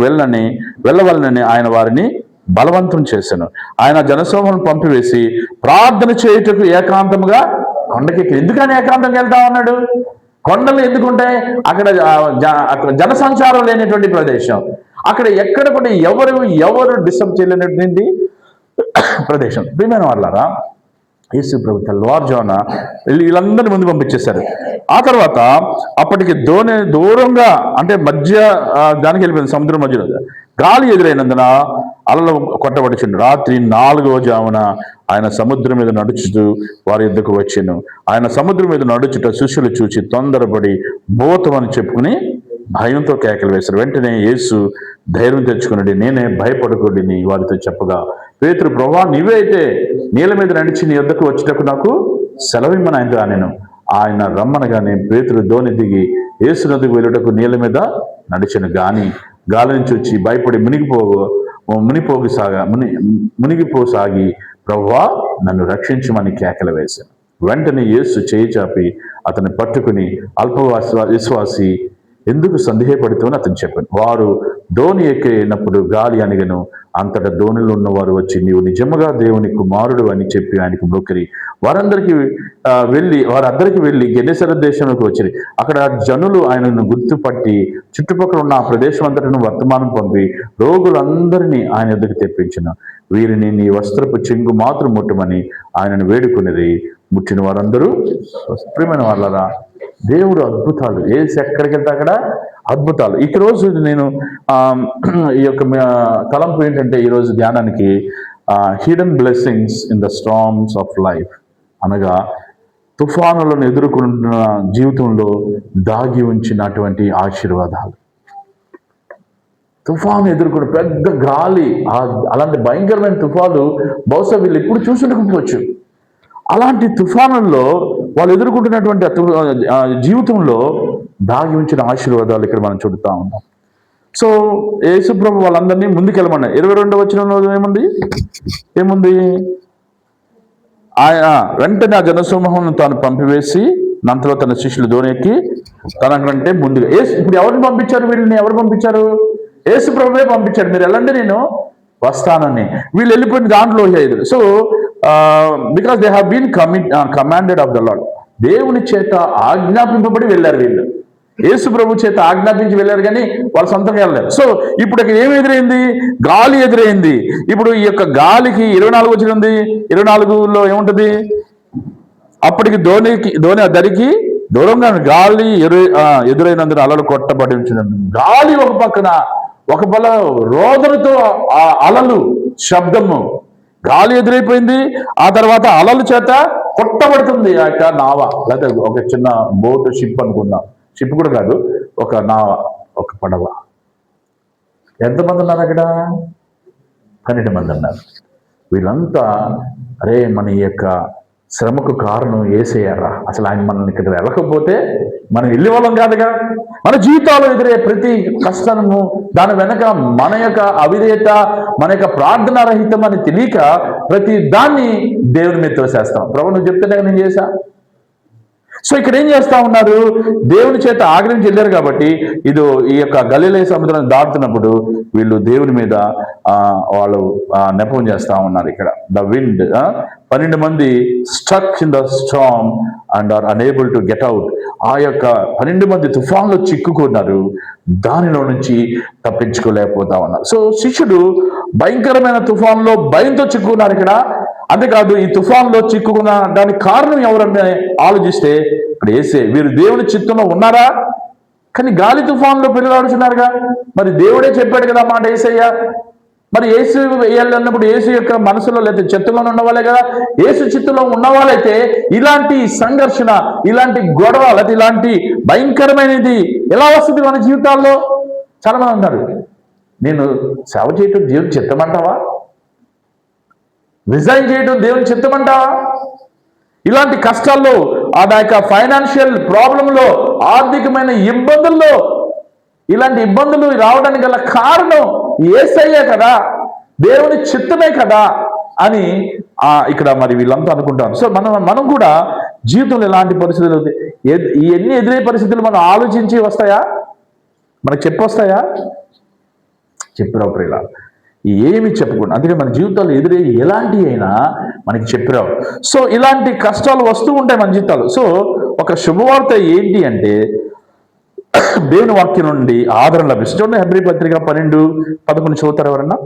వెళ్ళవలనని ఆయన వారిని బలవంతం చేశాను. ఆయన జనసమూహం పంపివేసి ప్రార్థన చేయుటకు ఏకాంతముగా కొండకెక్కి. ఎందుకని ఏకాంతంగా వెళ్తా ఉన్నాడు? కొండలు ఎందుకుంటాయి? అక్కడ జనసంచారం లేనటువంటి ప్రదేశం. అక్కడ ఎక్కడ కూడా ఎవరు డిస్టర్బ్ చేయలేనటువంటి ప్రదేశం. ప్రియమైన వాళ్ళారా, యేసు ప్రభు తెల్లవారుజామున వీళ్ళందరినీ ముందు పంపించేశారు. ఆ తర్వాత అప్పటికి దూరంగా అంటే మధ్య దానికి వెళ్ళిపోయింది, సముద్రం మధ్యలో గాలి ఎదురైనందున అలలు కొట్టబడిచిండు. రాత్రి 4వ జామున ఆయన సముద్రం మీద నడుచుతూ వారి యుద్ధకు వచ్చాను. ఆయన సముద్రం మీద నడుచుట శిష్యులు చూచి తొందరపడి భూతమని చెప్పుకుని భయంతో కేకలు వేశారు. వెంటనే యేసు ధైర్యం తెచ్చుకున్నాడు. నేనే, భయపడకూడని వారితో చెప్పగా పేతురు, ప్రభువా నీవే అయితే నీళ్ళ మీద నడిచి నీ యుద్ధకు వచ్చేటప్పుడు నాకు సెలవిమ్మని ఆయనతో అనెను. ఆయన రమ్మనగానే పేతురు ధోని దిగి యేసు నదికి వెళ్ళుటకు నీళ్ళ మీద నడిచెను. గాలి నుంచి వచ్చి భయపడి మునిగిపోసాగి ప్రభువా నన్ను రక్షించమని కేకలు వేశాను. వెంటనే యేసు చేయి చాపి అతన్ని పట్టుకుని విశ్వాసి ఎందుకు సందేహపడుతామని అతను చెప్పాను. వారు ధోని ఎక్కినప్పుడు గాలి అణిగెను. అంతటా ధోనిలో ఉన్నవారు వచ్చి నీవు నిజముగా దేవుని కుమారుడు అని చెప్పి ఆయనకు మొక్కిరి. వారందరికీ వెళ్ళి గెనెసరెతు దేశంలోకి వచ్చి అక్కడ జనులు ఆయనను గుర్తుపట్టి చుట్టుపక్కల ఉన్న ఆ ప్రదేశం అంతటను వర్తమానం పంపి రోగులందరినీ ఆయన ఎదుగు తెప్పించిన. వీరిని నీ వస్త్రపు చెంగు మాత్రం ముట్టమని ఆయనను వేడుకునేది. ముట్టిన వారందరూ. ప్రియమైన వాళ్ళరా, దేవుడు అద్భుతాలు. ఏసి ఎక్కడికి వెళ్తే అక్కడ అద్భుతాలు. ఈ రోజు నేను ఈ యొక్క తలంపు ఏంటంటే ఈరోజు ధ్యానానికి hidden blessings in the storms of life, అనగా తుఫానులను ఎదుర్కొంటున్న జీవితంలో దాగి ఉంచినటువంటి ఆశీర్వాదాలు. తుఫాను ఎదుర్కొని పెద్ద గాలి, అలాంటి భయంకరమైన తుఫాను బహుశా వీళ్ళు ఎప్పుడు చూసుండకపోవచ్చు. అలాంటి తుఫానుల్లో వాళ్ళు ఎదుర్కొంటున్నటువంటి జీవితంలో దాగి ఉంచిన ఆశీర్వాదాలు ఇక్కడ మనం చూడుతూ ఉన్నాం. సో యేసుప్రభు వాళ్ళందరినీ ముందుకెళ్ళమన్నారు. 22వ వచనంలో ఏముంది? ఆయన వెంటనే ఆ జనసమూహం తాను పంపివేసి నంతలో తన శిష్యులు దోణెక్కి తనకంటే ముందుగా ఇప్పుడు ఎవరిని పంపించారు? వీళ్ళని ఎవరు పంపించారు? యేసుప్రభువే పంపించాడు. మీరు వెళ్ళండి, నేను వస్తానని. వీళ్ళు వెళ్ళిపోయిన దాంట్లో ఐదుగురు. So because they have been commanded of the Lord, దేవుని చేత ఆజ్ఞాపింపబడి వెళ్ళారు వీళ్ళు. యేసు ప్రభు చేత ఆజ్ఞాపించి వెళ్ళారు, కానీ వాళ్ళు సొంతంగా వెళ్ళారు. సో ఇప్పుడు ఇక్కడ ఏమి ఎదురైంది? గాలి ఎదురైంది. ఇప్పుడు ఈ యొక్క గాలికి 24 వచ్చింది. 24లో ఏముంటది? అప్పటికి ధోని దరికి దూరంగా గాలి ఎదురైనందున అలలు కొట్టబడి ఉంచినందు. గాలి ఒక పక్కన, ఒక పల రోదనతో ఆ అలలు శబ్దము, గాలి ఎదురైపోయింది. ఆ తర్వాత అలల చేత కొట్టబడుతుంది ఆ యొక్క నావ, లేకపోతే ఒక చిన్న బోటు, షిప్ అనుకుందాం. షిప్ కూడా కాదు, ఒక నావ, ఒక పడవ. ఎంతమంది ఉన్నారు అక్కడ? 12 మంది ఉన్నారు. వీళ్ళంతా అరే మన ఈ యొక్క శ్రమకు కారణం యేసయ్యరా, అసలు ఆయన మనల్ని ఇక్కడ వెళ్ళకపోతే మనం వెళ్ళే వాళ్ళం కాదుగా. మన జీవితాలు ఎదురే ప్రతి కష్టము, దాని వెనక మన యొక్క అవిధేయత, మన యొక్క ప్రార్థనా రహితం అని తెలియక ప్రతి దాన్ని దేవుని మీద తోసేస్తాం. ప్రభు నువ్వు చెప్తేనే నేను చేశా. సో ఇక్కడ ఏం చేస్తా ఉన్నారు? దేవుని చేత ఆగ్రహించి వెళ్ళారు కాబట్టి ఈ యొక్క గలిలయ సముద్రాన్ని దాటుతున్నప్పుడు వీళ్ళు దేవుని మీద వాళ్ళు నెపం చేస్తా ఉన్నారు. ఇక్కడ ద విండ్, 12 మంది stuck in the storm and are unable to get out. ఆ యొక్క 12 మంది తుఫాన్లో చిక్కుకున్నారు, దానిలో నుంచి తప్పించుకోలేకపోతా ఉన్నారు. సో శిష్యుడు భయంకరమైన తుఫాన్లో భయంతో చిక్కుకున్నారు ఇక్కడ. అంతేకాదు, ఈ తుఫాన్లో చిక్కుకున్న దానికి కారణం ఎవరని ఆలోచిస్తే ఇక్కడ యేసే. వీరు దేవుని చిత్తంలో ఉన్నారా? కానీ గాలి తుఫాన్లో పిల్లలాడుచున్నారుగా. మరి దేవుడే చెప్పాడు కదా మాట యేసయ్య. మరి యేసు వేయాలన్నప్పుడు యేసు యొక్క మనసులో లేదా చిత్తంలో ఉన్నవాళ్ళే కదా. యేసు చిత్తంలో ఉన్నవాళ్ళైతే ఇలాంటి సంఘర్షణ, ఇలాంటి గొడవ, లేదా ఇలాంటి భయంకరమైనది ఎలా వస్తుంది మన జీవితాల్లో? చాలా మంది అంటారు, నేను సేవ చేయటం దేవుని చిత్తమంటావా? రిజైన్ చేయడం దేవుని చిత్తమంటావా? ఇలాంటి కష్టాల్లో, ఆ యొక్క ఫైనాన్షియల్ ప్రాబ్లంలో, ఆర్థికమైన ఇబ్బందుల్లో, ఇలాంటి ఇబ్బందులు రావడానికి గల కారణం యేసయ్యే కదా, దేవుని చిత్తమే కదా అని ఇక్కడ మరి వీళ్ళంతా అనుకుంటారు. సో మనం కూడా జీవితంలో ఎలాంటి పరిస్థితులు, ఎన్ని ఎదురయ్యే పరిస్థితులు మనం ఆలోచించి వస్తాయా? మనకు చెప్పొస్తాయా? చెప్పినప్పుడు ఇలా ఏమి చెప్పకుండా, అందుకే మన జీవితాలు ఎదురయ్యి ఎలాంటి అయినా మనకి చెప్పిరావు. సో ఇలాంటి కష్టాలు వస్తూ ఉంటాయి మన జీవితాలు. సో ఒక శుభవార్త ఏంటి అంటే దేవుని వాక్యం నుండి ఆదరణ లభిస్తుంది. చూడండి, హెబ్రీ పత్రిక 12:11 చదువుతారు ఎవరన్నా?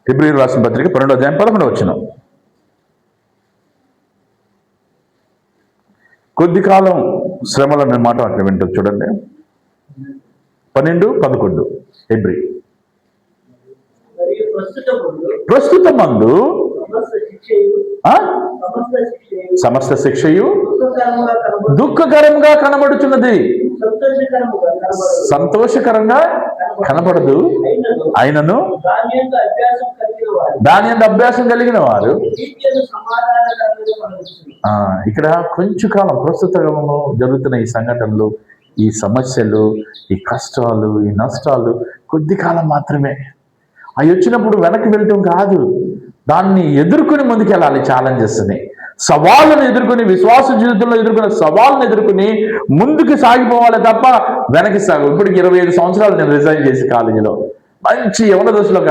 హెబ్రీ రాసిన పత్రిక 12వ అధ్యాయం 11వ వచనం. కొద్ది కాలం శ్రమలు అనే మాట అక్కడ వింటుంది. చూడండి, 12:11 హెబ్రీ. ప్రస్తుతమందు సమస్త శిక్షయు దుఃఖకరంగా కనబడుచున్నది, సంతోషకరంగా కనబడదు. అయినను దాని యందు అభ్యాసం కలిగిన వారు. ఇక్కడ కొంచెం కాలం, ప్రస్తుత కాలంలో జరుగుతున్న ఈ సంఘటనలు, ఈ సమస్యలు, ఈ కష్టాలు, ఈ నష్టాలు కొద్ది కాలం మాత్రమే. అవి వచ్చినప్పుడు వెనక్కి వెళ్ళటం కాదు, దాన్ని ఎదుర్కొని ముందుకెళ్ళాలి. ఛాలెంజెస్ని, సవాళ్ళను ఎదుర్కొని, విశ్వాస జీవితంలో ఎదుర్కొనే సవాళ్ళను ఎదుర్కొని ముందుకు సాగిపోవాలి తప్ప వెనక్కి సాగు. ఇప్పటికి 25 సంవత్సరాలు నేను రిజైన్ చేసి కాలేజీలో, మంచి యవన దశలో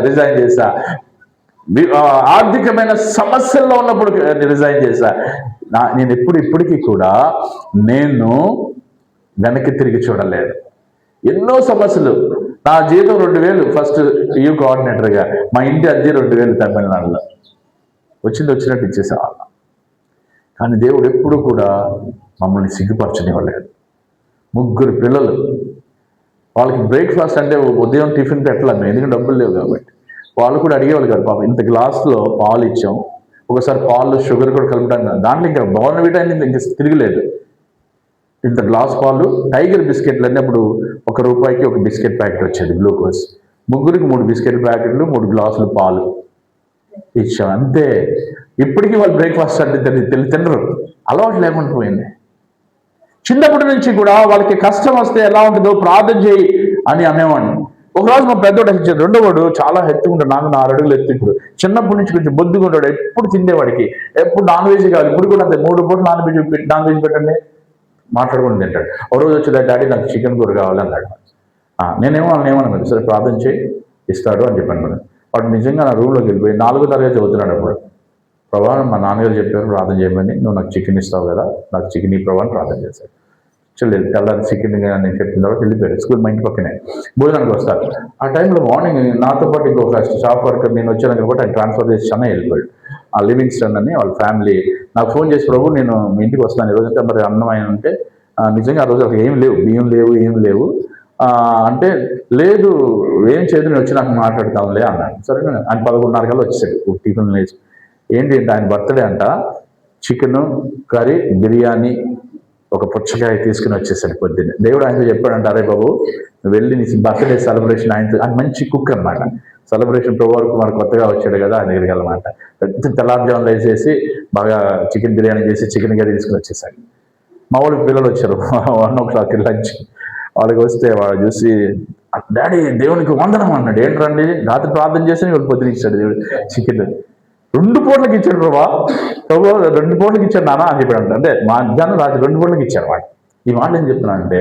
రిజైన్ చేశా. ఆర్థికమైన సమస్యల్లో ఉన్నప్పుడు రిజైన్ చేశా. నేను ఇప్పటికీ కూడా నేను వెనక్కి తిరిగి చూడలేదు. ఎన్నో సమస్యలు. నా జీతం 2,000 ఫస్ట్ యూ కోఆర్డినేటర్గా, మా ఇంటి అద్దె 2,000 తమిళనాడులో వచ్చినట్టు ఇచ్చేసేవాళ్ళం. కానీ దేవుడు ఎప్పుడు కూడా మమ్మల్ని సిగ్గుపరచనివ్వలేదు. 3 పిల్లలు, వాళ్ళకి బ్రేక్ఫాస్ట్ అంటే ఉదయం టిఫిన్ పెట్టలేము, ఎందుకంటే డబ్బులు లేవు కాబట్టి. వాళ్ళు కూడా అడిగేవాళ్ళు కాదు. పాపం ఇంత గ్లాస్లో పాలు ఇచ్చాం, ఒకసారి పాలు షుగర్ కూడా కలుపుతాం, దాంట్లో ఇంకా బోర్న్విటా ఇంకా తిరగలేదు. ఇంత గ్లాస్ పాలు, టైగర్ బిస్కెట్లు అన్నప్పుడు ₹1 ఒక బిస్కెట్ ప్యాకెట్ వచ్చేది గ్లూకోజ్. ముగ్గురికి 3 బిస్కెట్ ప్యాకెట్లు, 3 గ్లాసులు పాలు ఇచ్చాం అంతే. ఇప్పటికీ వాళ్ళు బ్రేక్ఫాస్ట్ అంటే తినరు, అలవాటు లేకుండా పోయింది. చిన్నప్పటి నుంచి కూడా వాళ్ళకి కష్టం వస్తే ఎలా ఉంటుందో ప్రార్థన చేయి అని అనేవాడిని. ఒకరోజు మా పెద్దోడు ఇచ్చాడు, రెండోవాడు చాలా ఎత్తుకుంటాడు, నాకు 4 అడుగులు ఎత్తుకుంటాడు. చిన్నప్పటి నుంచి కొంచెం బొద్దుకుంటాడు, ఎప్పుడు తిండేవాడికి, ఎప్పుడు నాన్ వెజ్ కాదు. ఇప్పుడు కూడా అంతే, 3 పూటలు నాన్ వెజ్ పెట్టండి మాట్లాడుకుని తింటాడు. ఒక రోజు వచ్చి డాడీ నాకు చికెన్ కూర కావాలి అన్నాడు. నేనేమో వాళ్ళని ఏమన్నాను, సరే ప్రార్థన చేయి ఇస్తాడు అని చెప్పాను మేడం. వాడు నిజంగా నా రూమ్లోకి వెళ్ళిపోయి 4వ తరగతి చదువుతున్నాడు అప్పుడు. ప్రభా మా నాన్నగారు చెప్పారు ప్రార్థన చేయమని, నువ్వు నాకు చికెన్ ఇస్తావు కదా, నాకు చికెన్ ఈ ప్రభాని ప్రార్థన చేశాడు. చెల్లేదు తెల్లారి చికెన్ నేను చెప్పిన తర్వాత వెళ్ళిపోయారు. స్కూల్ మా ఇంటి పక్కనే భోజనానికి వస్తారు. ఆ టైంలో మార్నింగ్ నాతో పాటు ఇంకొక షాప్ వర్కర్ నేను వచ్చాను కాబట్టి ఆయన ట్రాన్స్ఫర్ చేసి చెన్నై వెళ్ళిపోయాడు. ఆ లివింగ్స్టన్ అని వాళ్ళ ఫ్యామిలీ నాకు ఫోన్ చేసి, ప్రభు నేను మీ ఇంటికి వస్తాను ఈరోజు అంటే, మరి అన్నం ఆయన ఉంటే నిజంగా ఆ రోజు అక్కడ ఏం లేవు, బియ్యం లేవు, ఏం లేవు అంటే, లేదు ఏం చేయదు నేను వచ్చి నాకు మాట్లాడతాంలే అన్నాడు. సరే ఆయన 11:30 కల్లా వచ్చేసాడు టిఫిన్ లేచి. ఏంటి ఆయన బర్త్డే అంట, చికెను కర్రీ బిర్యానీ ఒక పుచ్చకాయ తీసుకుని వచ్చేసాడు పొద్దున్నే. దేవుడు ఆయనతో చెప్పాడంట, అరే బాబు నువ్వు వెళ్ళి నీ బర్త్డే సెలబ్రేషన్ ఆయనతో, ఆయన మంచి కుక్ అనమాట, సెలబ్రేషన్ ప్రభువారు కుమార్ కొత్తగా వచ్చాడు కదా ఆయన దగ్గరికి వెళ్ళమాట. పెద్ద తెల్లారుజాములు వేసేసి బాగా చికెన్ బిర్యానీ చేసి చికెన్ కర్రీ తీసుకుని వచ్చేసాడు. మా వాళ్ళకి పిల్లలు వచ్చారు 1:00 లంచ్. వాళ్ళకి వస్తే వాళ్ళు చూసి, డాడీ దేవునికి వందనం అన్నాడు. ఏంటండి రాత్రి ప్రార్థన చేసి వాళ్ళు పొద్దున ఇచ్చాడు దేవుడు చికెన్. 2 పూటలకు ఇచ్చాడు ప్రభా 2 పూటలకు ఇచ్చాడు నాన్న అని చెప్పాడు. అంటే మధ్యాహ్నం రాత్రి 2 పూటలకు ఇచ్చాడు వాడు. ఈ మాటలు ఏం చెప్తున్నా అంటే,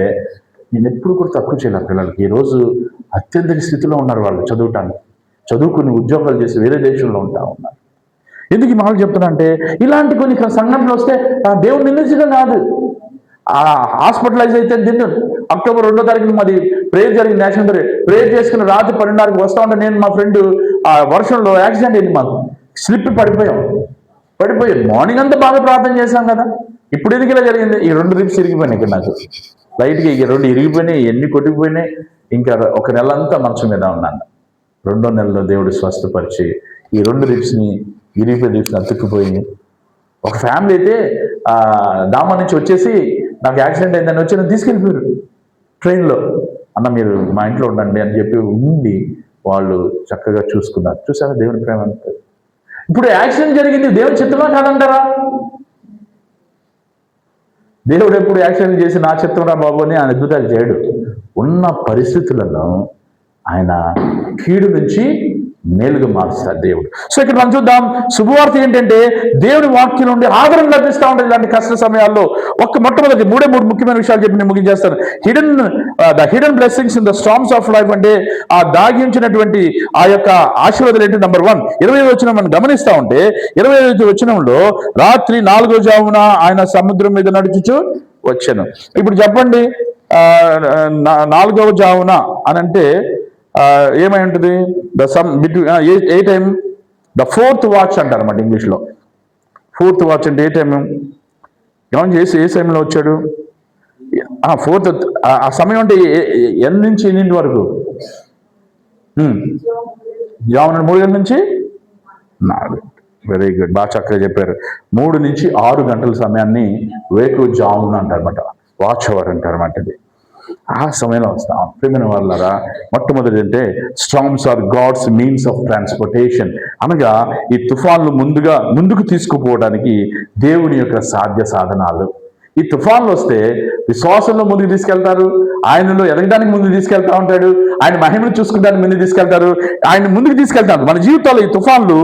నేను ఎప్పుడు కూడా తక్కువ చేయలేదు పిల్లలకి. ఈరోజు అత్యంత స్థితిలో ఉన్నారు వాళ్ళు, చదువుకుని ఉద్యోగాలు చేసి వేరే దేశంలో ఉంటా ఉన్నారు. ఎందుకు ఈ మాటలు చెప్తున్నా అంటే, ఇలాంటి కొన్ని సంఘటనలు వస్తే దేవుడు నిందించడం కాదు. హాస్పిటలైజ్ అయితే అక్టోబర్ 2వ తారీఖున మాది ప్రేయర్ జరిగింది, నేషనల్ ప్రేయర్ చేసుకుని రాత్రి 12:30కి వస్తా ఉంటే నేను మా ఫ్రెండ్ వర్షంలో యాక్సిడెంట్ అయింది, మాకు స్లిప్ పడిపోయి మార్నింగ్ అంతా బాగా ప్రార్థన చేశాం కదా, ఇప్పుడు ఎందుకు ఇలా జరిగింది? ఈ 2 రిబ్స్ ఇరిగిపోయినాయి ఇక్కడ నాకు లైట్గా, ఈ 2 ఇరిగిపోయినాయి, ఎన్ని కొట్టుకుపోయినాయి. ఇంకా ఒక నెల అంతా మంచం మీద ఉన్నాను. 2వ నెలలో దేవుడు స్వస్థపరిచి ఈ 2 రిబ్స్ని ఇరిగిపోయి రిబ్స్ని అతుక్కుపోయి, ఒక ఫ్యామిలీ అయితే దామా నుంచి వచ్చేసి నాకు యాక్సిడెంట్ అయిందని వచ్చి నన్ను తీసుకెళ్ళిపోయారు ట్రైన్లో. అన్న మీరు మా ఇంట్లో ఉండండి అని చెప్పి ఉండి వాళ్ళు చక్కగా చూసుకున్నారు. చూసారా దేవుని ప్రేమ అంతే. ఇప్పుడు యాక్సిడెంట్ జరిగింది దేవుని చిత్తమా కాదంటారా? దేవుడు ఎప్పుడు యాక్సిడెంట్ చేసి నా చిత్తం రా బాబు అని ఆయన అద్భుతాలు చేయడు. ఉన్న పరిస్థితులను ఆయన కీడు నుంచి మేలుగా మారుస్తాడు దేవుడు. సో ఇక్కడ మనం చూద్దాం, శుభవార్త ఏంటంటే దేవుని వాక్యం నుండి ఆదరణ లభిస్తూ ఉంటుంది ఇలాంటి కష్ట సమయాల్లో. మొట్టమొదటి 3 ముఖ్యమైన విషయాలు చెప్పి నేను ముగించేస్తాను. The hidden blessings in the storms of life అంటే ఆ దాగి ఉంచినటువంటి ఆ యొక్క ఆశీర్వాదాలు ఏంటి? నంబర్ 1 25వ వచనం మనం గమనిస్తూ ఉంటే 25వ వచనంలో రాత్రి 4వ జామున ఆయన సముద్రం మీద నడుచుచు వచ్చాను. ఇప్పుడు చెప్పండి 4వ జామున అని అంటే ఏమై ఉంటుంది? ఏ టైం? ద 4th వాచ్ అంటారు అన్నమాట ఇంగ్లీష్లో. 4th వాచ్ అంటే ఏ టైం? ఏమని చేసి ఏ సమయంలో వచ్చాడు? 4th ఆ సమయం అంటే ఎన్ని నుంచి ఎన్నింటి వరకు? జామున 3 గంటల నుంచి 4. వెరీ గుడ్, బాగా చక్కగా చెప్పారు. 3 నుంచి 6 గంటల సమయాన్ని వేకు జామున అంటారన్నమాట, వాచ్ అవర్ అంటారన్నమాట. ఇది ఆ సమయంలో వస్తాం. ప్రియమైన వాళ్ళారా, మొట్టమొదటి అంటే storms are God's means of transportation, అనగా ఈ తుఫాన్లు ముందుకు తీసుకుపోవడానికి దేవుని యొక్క సాధ్య సాధనాలు. ఈ తుఫాన్లు వస్తే విశ్వాసంలో ముందుకు తీసుకెళ్తారు, ఆయనలో ఎదగడానికి ముందుకు తీసుకెళ్తా ఉంటాడు, ఆయన మహిమను చూసుకుంటానికి ముందుకు తీసుకెళ్తారు, ఆయన ముందుకు తీసుకెళ్తారు. మన జీవితాల్లో ఈ తుఫాన్లు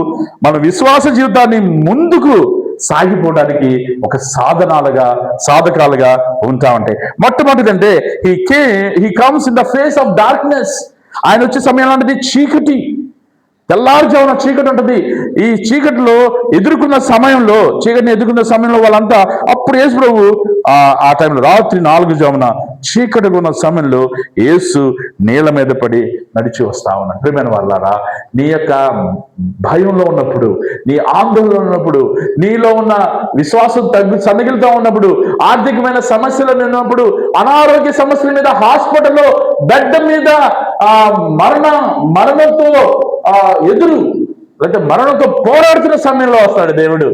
మన విశ్వాస జీవితాన్ని ముందుకు సాగిపోవడానికి ఒక సాధకాలుగా ఉంటా ఉంటాయి. మొట్టమొదటి అంటే he comes in the face of darkness. ఆయన వచ్చే సమయంలో అనేది చీకటి, తెల్లారుజామున చీకటి ఉంటుంది. ఈ చీకటిని ఎదుర్కొన్న సమయంలో వాళ్ళంతా అప్పుడు యేసు ప్రభు ఆ టైంలో రాత్రి 4 జామున చీకటిగా ఉన్న సమయంలో యేసు నీళ్ళ మీద పడి నడిచి వస్తా ఉన్నాడు. ప్రియమైన వాళ్ళారా, నీ యొక్క భయంలో ఉన్నప్పుడు, నీ ఆందోళనలో ఉన్నప్పుడు, నీలో ఉన్న విశ్వాసం సన్నగిలుతూ ఉన్నప్పుడు, ఆర్థికమైన సమస్యలు ఉన్నప్పుడు, అనారోగ్య సమస్యల మీద హాస్పిటల్లో బెడ్ మీద మరణంతో లేకపోతే మరణంతో పోరాడుతున్న సమయంలో వస్తాడు దేవుడు.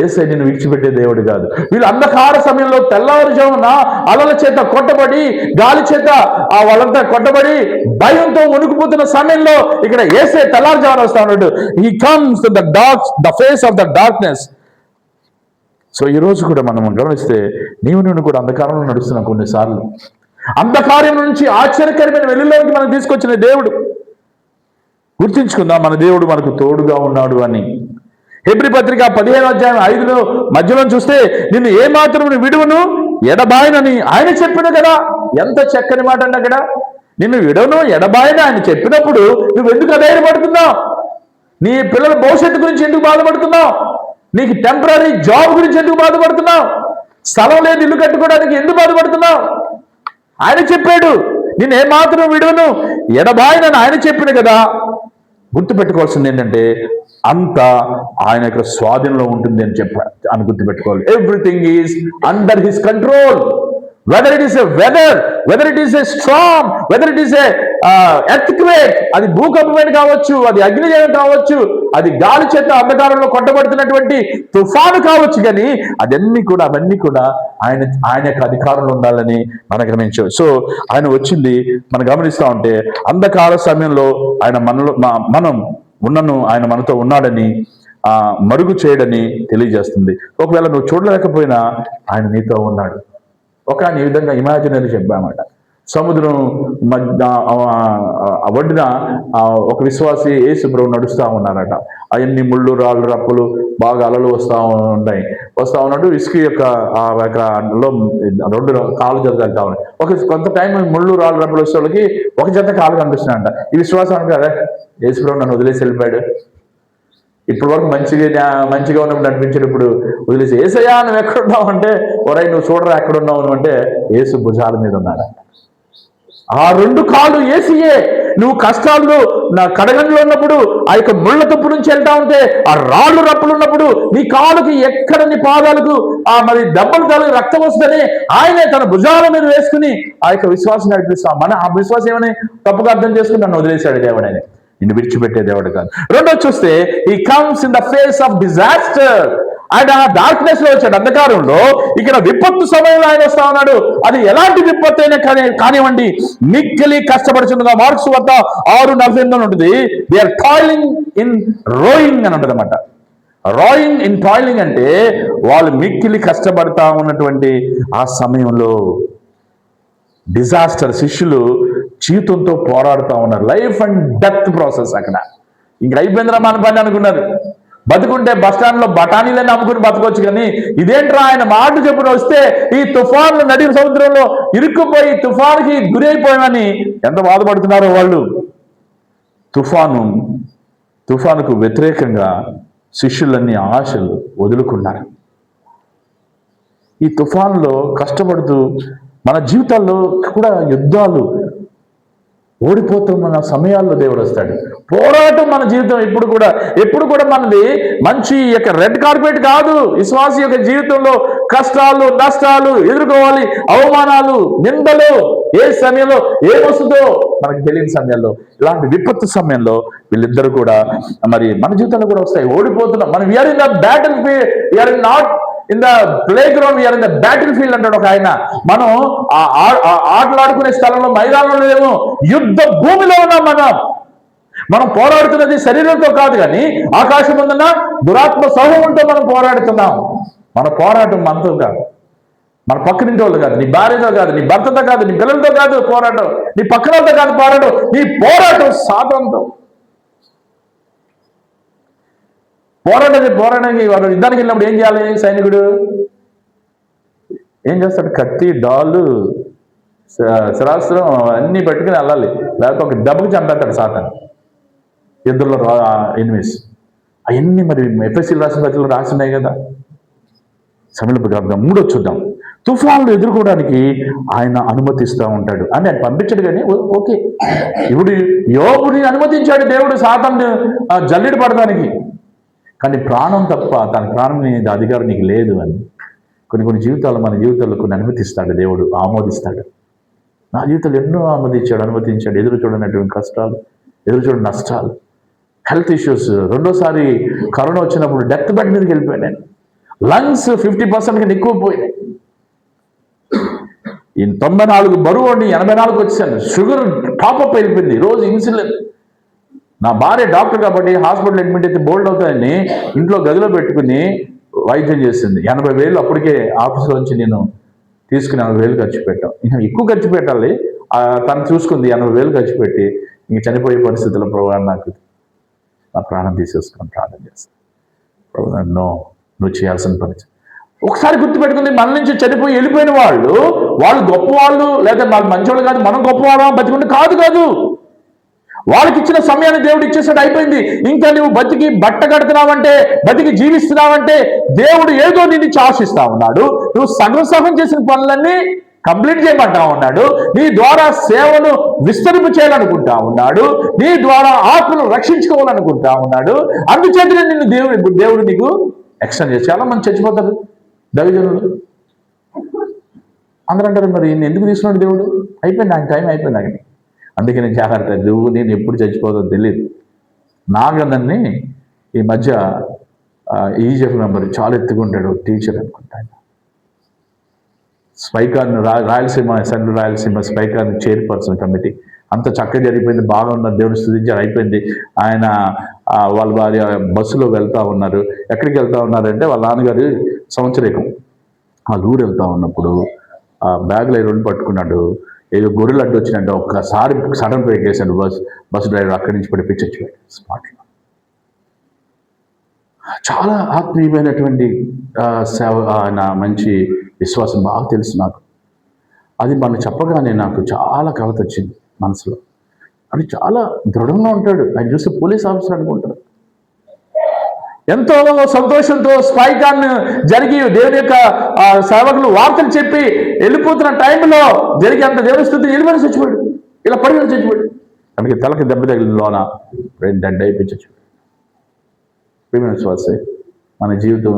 యేసయ్య నిన్ను విడిచిపెట్టే దేవుడు కాదు. వీళ్ళు అంధకార సమయంలో తెల్లవారుజామున అలల చేత కొట్టబడి, గాలి చేత వాళ్ళంతా కొట్టబడి భయంతో వణుకుపోతున్న సమయంలో ఇక్కడ యేసయ్య తెల్లారుజామున వస్తా ఉన్నాడు. He comes to the face of the darkness. So ఈ రోజు కూడా మనం గమనిస్తే నేను కూడా అంధకారంలో నడుస్తున్నాం. కొన్నిసార్లు అంధకారం నుంచి ఆశ్చర్యకరమైన వెలుగులోకి మనం తీసుకొచ్చిన దేవుడు. గుర్తించుకుందాం, మన దేవుడు మనకు తోడుగా ఉన్నాడు అని. హెబ్రీ పత్రిక 15:5 మధ్యలో చూస్తే నిన్ను ఏమాత్రం విడువను ఎడబాయనని ఆయన చెప్పిన కదా. ఎంత చక్కని మాట అండి అక్కడ. నిన్ను విడవను ఎడబాయని ఆయన చెప్పినప్పుడు నువ్వు ఎందుకు అధైర్యపడుతున్నావు? నీ పిల్లల భవిష్యత్తు గురించి ఎందుకు బాధపడుతున్నావు? నీకు టెంపరీ జాబ్ గురించి ఎందుకు బాధపడుతున్నావు? స్థలం లేదు ఇల్లు కట్టుకోవడానికి ఎందుకు బాధపడుతున్నావు? ఆయన చెప్పాడు నేను ఏమాత్రం విడువను ఎడబాయనని ఆయన చెప్పిన కదా. గుర్తుపెట్టుకోవాల్సింది ఏంటంటే అంతా ఆయన యొక్క స్వాధీనంలో ఉంటుంది అని గుర్తుపెట్టుకోవాలి. Everything is under his control. whether it is a weather, whether it is a storm, whether it is a earthquake, అది భూకంపమైన కావచ్చు, అది అగ్నిజయం కావచ్చు, అది గాలి చేత అంధకారంలో కొట్టబడుతున్నటువంటి తుఫాను కావచ్చు, కానీ అవన్నీ కూడా ఆయన యొక్క అధికారంలో ఉండాలని మనం గమనించవచ్చు. సో ఆయన వచ్చింది మనం గమనిస్తూ ఉంటే అంధకార సమయంలో ఆయన మనం ఉన్నను ఆయన మనతో ఉన్నాడని మరుగు చేయడని తెలియజేస్తుంది. ఒకవేళ నువ్వు చూడలేకపోయినా ఆయన నీతో ఉన్నాడు. ఈ విధంగా ఇమాజినరీ చెప్పామట. సముద్రం ఒడ్డున ఒక విశ్వాసి యేసు ప్రభువు నడుస్తూ ఉన్నారట. అవన్నీ ముళ్ళు రాళ్ళు రప్పులు బాగా అలలు వస్తూ ఉన్నాడు. ఇసుక యొక్క రెండు కాళ్ళు జత వెళ్తా ఉన్నాయి. కొంత టైం ముళ్ళు రాళ్ళు రప్పులు వచ్చే వాళ్ళకి ఒక జత కాళ్ళు కనిపిస్తున్నాయంట. ఈ విశ్వాసం కదా యేసు ప్రభు నన్ను వదిలేసి వెళ్ళిపోయాడు, ఇప్పటి వరకు మంచిగా ఉన్నప్పుడు అనిపించేటప్పుడు వదిలేసి యేసయ్యా నువ్వు ఎక్కడున్నావు అంటే ఒరై నువ్వు చూడరా ఎక్కడున్నావు అంటే యేసు భుజాల మీద ఉన్నాడు. ఆ రెండు కాళ్ళు యేసుయే. నువ్వు కష్టాల్లో నా కడగంలో ఉన్నప్పుడు ఆ యొక్క ముళ్ళ తుప్పు నుంచి వెళ్తా ఉంటే ఆ రాళ్ళు రప్పులు ఉన్నప్పుడు నీ కాలుకి ఎక్కడ నీ పాదాలకు మరి దెబ్బలు తగిలి రక్తం వస్తుందని ఆయనే తన భుజాల మీద వేసుకుని ఆ యొక్క విశ్వాసం నడిపిస్తాం. ఆ విశ్వాసం ఏమని తప్పుగా అర్థం చేసుకుని నన్ను వదిలేశాడు దేవుడని. నిన్ను విడిచిపెట్టే దేవుడు కాదు. రెండోది చూస్తే he comes in the face of disaster. ఆయన డార్క్నెస్ లో వచ్చాడు, అంధకారంలో. ఇక్కడ విపత్తు సమయంలో ఆయన వస్తా ఉన్నాడు. అది ఎలాంటి విపత్తు అయినా కానివ్వండి, మిక్కిలి కష్టపడుచుండగా. మార్క్స్ వద్ద 6:48 ఉంటుంది. They are toiling in rowing అని ఉంటుంది అన్నమాట. రోయింగ్ ఇన్ టాయిలింగ్ అంటే వాళ్ళు మిక్కిలి కష్టపడతా ఉన్నటువంటి ఆ సమయంలో డిజాస్టర్. శిష్యులు జీవితంతో పోరాడుతూ ఉన్నారు. Life and death process. అక్కడ ఇంక అయిపోయిందిరా మన పని అనుకున్నారు. బతుకుంటే బస్టాండ్లో బఠానీలని అమ్ముకుని బతకొచ్చు, కానీ ఇదేంట్రా ఆయన మాట చెప్పున వస్తే ఈ తుఫాన్లు నడి సముద్రంలో ఇరుక్కుపోయి తుఫానుకి గురి అయిపోయామని ఎంత బాధపడుతున్నారో వాళ్ళు. తుఫానుకు వ్యతిరేకంగా శిష్యులన్నీ ఆశలు వదులుకున్నారు. ఈ తుఫాన్లో కష్టపడుతూ మన జీవితాల్లో కూడా యుద్ధాలు ఓడిపోతున్న సమయాల్లో దేవుడు వస్తాడు. పోరాటం మన జీవితం ఎప్పుడు కూడా మనది మంచి యొక్క రెడ్ కార్పెట్ కాదు. విశ్వాసి యొక్క జీవితంలో కష్టాలు నష్టాలు ఎదుర్కోవాలి, అవమానాలు నిందలు. ఏ సమయంలో ఏమొస్తుందో మనకు తెలియని సమయంలో, ఇలాంటి విపత్తు సమయంలో వీళ్ళిద్దరూ కూడా మరి మన జీవితంలో కూడా వస్తాయి. ఓడిపోతున్నాం మనం. We are in the battlefield, we are not in the playground, we are in the battlefield అంటాడు ఒక ఆయన. మనం ఆటలాడుకునే స్థలంలో మైదానంలో లేము, యుద్ధ భూమిలో ఉన్నాం. మనం పోరాడుతున్నది శరీరంతో కాదు, కానీ ఆకాశం ముందున్న దురాత్మ సమూహంతో మనం పోరాడుతున్నాం. మన పోరాటం మనతో కాదు, మన పక్కనింటి వాళ్ళు కాదు, నీ భార్యతో కాదు, నీ భర్తతో కాదు, నీ పిల్లలతో కాదు పోరాటం, నీ పక్కనతో కాదు పోరాటం, నీ పోరాటం సాతంతో. పోరాటానికి వాడు యుద్ధానికి వెళ్ళినప్పుడు ఏం చేయాలి? సైనికుడు ఏం చేస్తాడు? కత్తి, డాలు, శరాస్త్రం అన్నీ పట్టుకుని వెళ్ళాలి, లేకపోతే ఒక దెబ్బకి చంపేస్తాడు సాతాను. యుద్ధంలో ఎనిమిస్ అవన్నీ మరి ఎఫ్ఎస్సీలు రాసిన పత్రికలు రాసినాయి కదా. సమీప గ్రంథం 3 చూద్దాం. తుఫాన్లు ఎదుర్కోవడానికి ఆయన అనుమతిస్తూ ఉంటాడు అని ఆయన పంపించాడు. కానీ ఓకే, ఇప్పుడు యోబుని అనుమతించాడు దేవుడు సాతాను జల్లెడ పడడానికి, కానీ ప్రాణం తప్ప తన ప్రాణం మీద అధికారం నీకు లేదు అని. కొన్ని జీవితాలు మన జీవితాల్లో కొన్ని అనుమతిస్తాడు దేవుడు, ఆమోదిస్తాడు. నా జీవితంలో ఎన్నో అనుమతించాడు. ఎదురు చూడనటువంటి కష్టాలు, ఎదురు చూడని నష్టాలు, హెల్త్ ఇష్యూస్. రెండోసారి కరోనా వచ్చినప్పుడు డెత్ బెడ్ మీదకి వెళ్ళిపోయాను నేను. లంగ్స్ 50% కన్నా ఎక్కువ పోయినాయి. ఈ 94 బరువు ఉండి 84 వచ్చాను. షుగర్ టాప్అప్ అయిపోయింది. రోజు ఇన్సులిన్. నా భార్య డాక్టర్ కాబట్టి హాస్పిటల్ అడ్మిట్ అయితే బోల్డ్ అవుతాయని ఇంట్లో గదిలో పెట్టుకుని వైద్యం చేసింది. 80,000 అప్పటికే ఆఫీసులో నుంచి నేను తీసుకుని 80,000 ఖర్చు పెట్టాం. ఇంకా ఎక్కువ ఖర్చు పెట్టాలి. తను చూసుకుంది. 80,000 ఖర్చు పెట్టి ఇంక చనిపోయే పరిస్థితుల్లో ప్రభు నాకు నా ప్రాణం తీసేసుకొని ప్రార్థన చేస్తాను. ప్రభు నువ్వు చేయాల్సిన పని. ఒకసారి గుర్తుపెట్టుకుంది, మన నుంచి చనిపోయి వెళ్ళిపోయిన వాళ్ళు గొప్పవాళ్ళు లేదా వాళ్ళు మంచివాళ్ళు కాదు, మనం గొప్పవాళ్ళం బతికుంటే కాదు. వాళ్ళకి ఇచ్చిన సమయాన్ని దేవుడు ఇచ్చేసాడు, అయిపోయింది. ఇంకా నువ్వు బతికి బట్ట కడుతున్నావంటే, బతికి జీవిస్తున్నావంటే దేవుడు ఏదో నిన్ను ఆశిస్తా ఉన్నాడు. నువ్వు సగం చేసిన పనులన్నీ కంప్లీట్ చేయమంటా ఉన్నాడు. నీ ద్వారా సేవను విస్తరింపు చేయాలనుకుంటా ఉన్నాడు. నీ ద్వారా ఆత్మను రక్షించుకోవాలనుకుంటా ఉన్నాడు. అందుచేతనే నిన్ను దేవుడు నీకు ఎక్స్టెండ్ చేసి చాలా మంది చచ్చిపోతారు దైవజనులు. అందరూ అంటారు, మరి ఎందుకు తీసుకున్నాడు దేవుడు? అయిపోయింది, నాకు టైం అయిపోయింది నాకు. అందుకే నేను జాగ్రత్త. నేను ఎప్పుడు చచ్చిపోతుందో తెలియదు. నాగందన్ని ఈ మధ్య ఈజీఎఫ్ మెంబర్ చాలా ఎత్తుకుంటాడు, టీచర్ అనుకుంటా. స్పైకార్న్ రాయలసీమ, సెంట్రల్ రాయలసీమ స్పైకార్న్ చైర్పర్సన్ కమిటీ. అంత చక్కగా జరిగిపోయింది, బాగా ఉన్నారు, దేవుడు స్తుతించారు, అయిపోయింది. ఆయన వాళ్ళ భార్య బస్సులో వెళ్తూ ఉన్నారు. ఎక్కడికి వెళ్తూ ఉన్నారంటే వాళ్ళ నాన్నగారు సంవత్సరేకం వాళ్ళ ఊరు వెళ్తూ ఉన్నప్పుడు బ్యాగ్లో 2 పట్టుకున్నాడు. ఏదో గొర్రెలు అడ్డు వచ్చినట్టు ఒక్కసారి సడన్ బ్రేక్ వేసాడు బస్సు డ్రైవర్. అక్కడి నుంచి పడిపించచ్చు స్పాట్లో. చాలా ఆత్మీయమైనటువంటి సేవ, ఆయన మంచి విశ్వాసం బాగా తెలుసు నాకు. అది మనం చెప్పగానే నాకు చాలా కలత వచ్చింది మనసులో. అది చాలా దృఢంగా ఉంటాడు. ఆయన చూస్తే పోలీస్ ఆఫీసర్ అనుకుంటారు. ఎంతో సంతోషంతో స్పైకాన్ జరిగి దేవుని యొక్క సేవకులు వార్తలు చెప్పి వెళ్ళిపోతున్న టైంలో జరిగి అంత దేవుని స్తుతి వెళ్ళిపోయి చచ్చిపోయాడు. ఇలా పడిపోయి చచ్చిపోయాడు. అందుకే తలకి దెబ్బ తగిలిన లోన 2 దండ అయిపోయి విశ్వాసే మన జీవితం